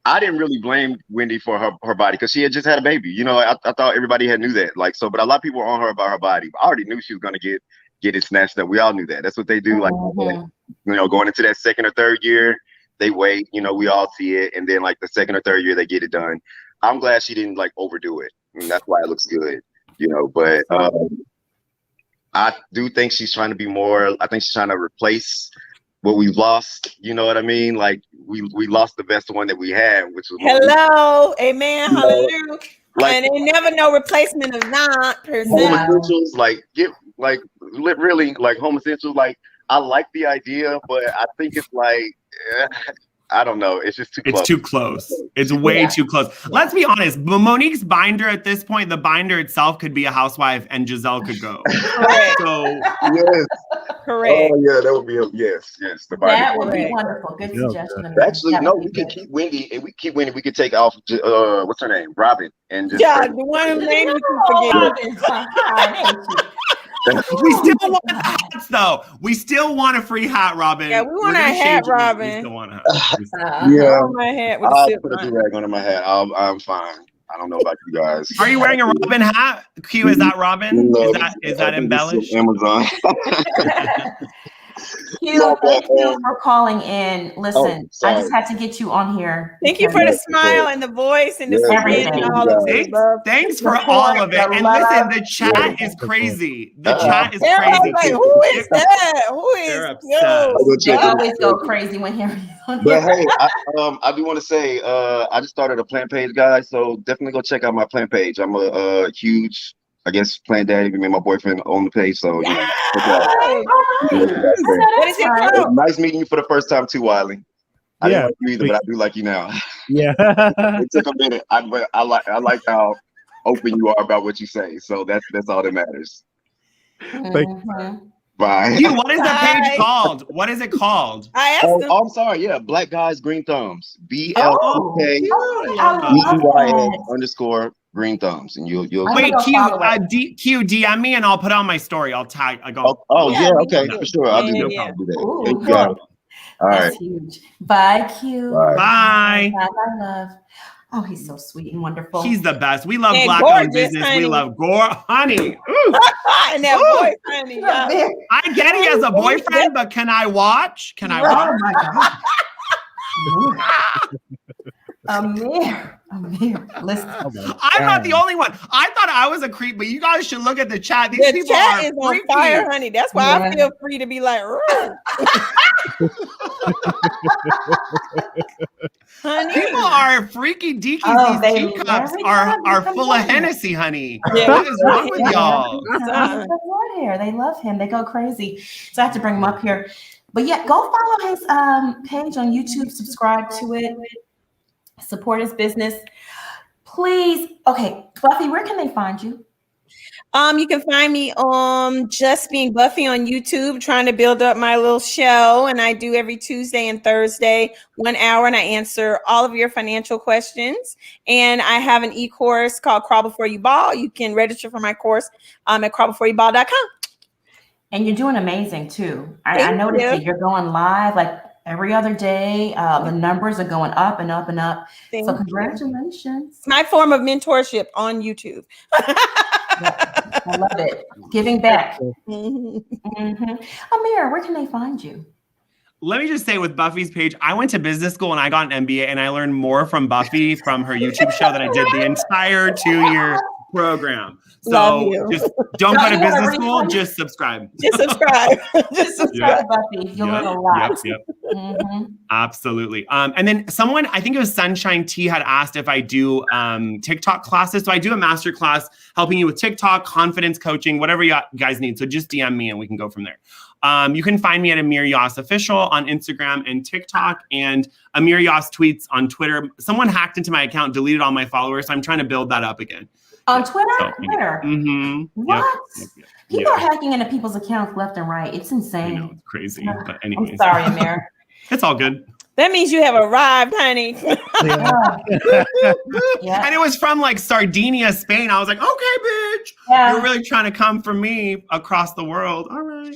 I didn't really blame Wendy for her body because she had just had a baby. You know, I thought everybody had knew that. Like, so, but a lot of people were on her about her body. I already knew she was gonna get it snatched up. We all knew that. That's what they do. Like, you know, going into that second or third year, they wait. You know, we all see it, and then like the second or third year, they get it done. I'm glad she didn't like overdo it, and that's why it looks good. You know, but I do think she's trying to be more. I think she's trying to replace what we've lost. You know what I mean? Like we lost the best one that we had, which was Hello, amen, know, hallelujah. like And ain't never no replacement of 9%. home essentials. Like really like home essentials. Like I like the idea, but I think it's like I don't know. It's just too close. It's too close. It's way too close. Let's be honest. Monique's binder at this point, the binder itself could be a housewife and Giselle could go. Correct. So yes. Correct. Oh yeah, that would be yes. The binder. That would be wonderful. Good suggestion. Actually, no, we could keep Wendy, and we could take off. What's her name? Robin, and just Yeah, the one whose name you can forget. we still want the hats, though. We still want a free hat, Robin. Yeah, we want We're a gonna hat, change it. Robin. We still want a hat. yeah. My hat with I'll the put a do-rag under my hat. I'm fine. I don't know about you guys. Are you wearing a Robin hat? Q, is that Robin? No, Is that embellished? Amazon. Q, thank you for calling in. Listen, sorry. I just had to get you on here. Thank you for the smile and the voice and the skin and all of Thanks, this. thanks for all of it. And listen, the chat is crazy. The chat is Everybody's crazy. like, who is that? Who is They always go crazy when Harry's on But here. hey, I do want to say I just started a plant page, guys. So definitely go check out my plant page. I'm a huge, I guess, plant daddy. Me and my boyfriend own the page, so you know, check it out. What is it called? Nice meeting you for the first time too, Wiley. I didn't like you either, but I do like you now. Yeah. It took a minute. I like how open you are about what you say. So that's all that matters. Bye. Q, what is the page called? What is it called? I asked him. I'm sorry. Yeah, Black Guys Green Thumbs. BLK _ Green Thumbs, and you'll. Wait, Q, Q, DM me and I'll put on my story. I'll tag. I go. Yeah, okay, for sure. I'll do that. Ooh, Thank you, guys. All right. That's huge. Bye, Q. Bye. Bye, love. Oh, he's so sweet and wonderful. He's the best. We love And Black-owned gorgeous, business. honey. We love honey. Ooh. And that voice, honey. Yeah. I get he has a boyfriend, but can I watch? Can I watch? Oh my God. Amir, listen. I'm not the only one. I thought I was a creep, but you guys should look at the chat. These The people chat are is on freaky. fire, honey. That's why I feel free to be like, honey. People are freaky deakies. Oh, These they teacups every are time they full come of in. Hennessy, honey. Yeah. What is wrong with y'all? They love him. They go crazy. So I have to bring him up here. But yeah, go follow his page on YouTube. Subscribe to it. Support his business. Please. Okay, Buffy, where can they find you? You can find me on Just Being Buffy on YouTube, trying to build up my little show. And I do every Tuesday and Thursday, 1 hour, and I answer all of your financial questions. And I have an e-course called Crawl Before You Ball. You can register for my course at crawlbeforeyouBall.com. And you're doing amazing too. I noticed that you're going live like every other day. The numbers are going up and up and up. So congratulations. It's my form of mentorship on YouTube. I love it. Giving back. Amir, where can they find you? Let me just say with Buffy's page, I went to business school and I got an MBA and I learned more from Buffy from her YouTube show than I did the entire 2-year program. So just don't go to business school, just subscribe. Just subscribe. Just subscribe, Buffy. You'll learn a lot. Yep. Absolutely. And then someone, I think it was Sunshine T, had asked if I do TikTok classes. So I do a master class helping you with TikTok, confidence coaching, whatever you guys need. So just DM me and we can go from there. You can find me at Amir Yas Official on Instagram and TikTok, and Amir Yas Tweets on Twitter. Someone hacked into my account, deleted all my followers. So I'm trying to build that up again. On Twitter? So, Twitter? What? Yep. People are hacking into people's accounts left and right. It's insane. I know, it's crazy. But anyways. I'm sorry, Amir. It's all good. That means you have arrived, honey. And it was from like Sardinia, Spain. I was like, okay, bitch. You're really trying to come for me across the world. All right.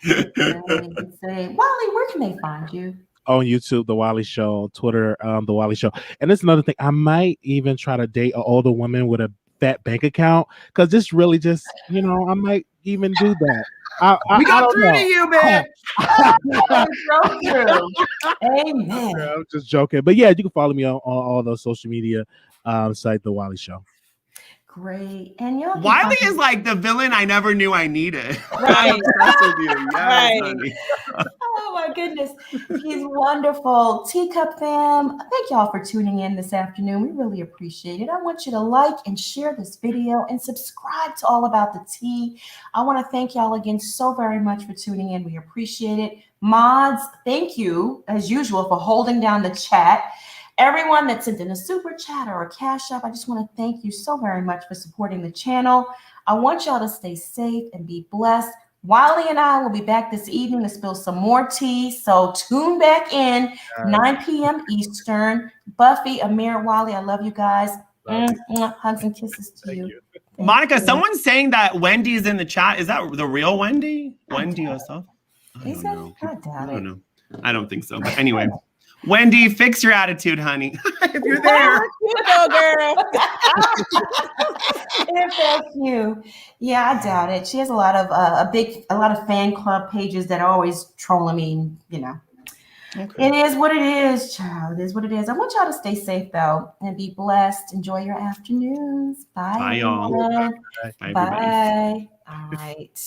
Say, Wally, where can they find you? on YouTube, The Wiley Show, Twitter, The Wiley Show. And it's another thing. I might even try to date an older woman with a fat bank account because this really just, I might even do that. We got don't through to know. you, bitch. So true. Amen. I'm just joking. But yeah, you can follow me on all those social media site, The Wiley Show. Great. And y'all can Wiley find- is like the villain I never knew I needed. Right. I'm obsessed with you. Yes, Right. honey. Oh my goodness. He's wonderful. Teacup fam, thank y'all for tuning in this afternoon. We really appreciate it. I want you to like and share this video and subscribe to All About the Tea. I want to thank y'all again so very much for tuning in. We appreciate it. Mods, thank you as usual for holding down the chat. Everyone that sent in a super chat or a cash app, I just want to thank you so very much for supporting the channel. I want y'all to stay safe and be blessed. Wiley and I will be back this evening to spill some more tea. So tune back in, 9 p.m. Eastern. Buffy, Amir, Wiley, I love you guys. Hugs and kisses to you. Monica, someone's saying that Wendy is in the chat. Is that the real Wendy? Wendy Osefo? I don't know. I doubt it. know. I don't think so. But anyway, Wendy, fix your attitude, honey. If you're there. You go, girl. If that's you. Yeah, I doubt it. She has a lot of fan club pages that are always trolling me, Okay. It is what it is, child. It is what it is. I want y'all to stay safe though and be blessed. Enjoy your afternoons. Bye. Bye, y'all. Everyone. Bye, everybody. Bye. All right.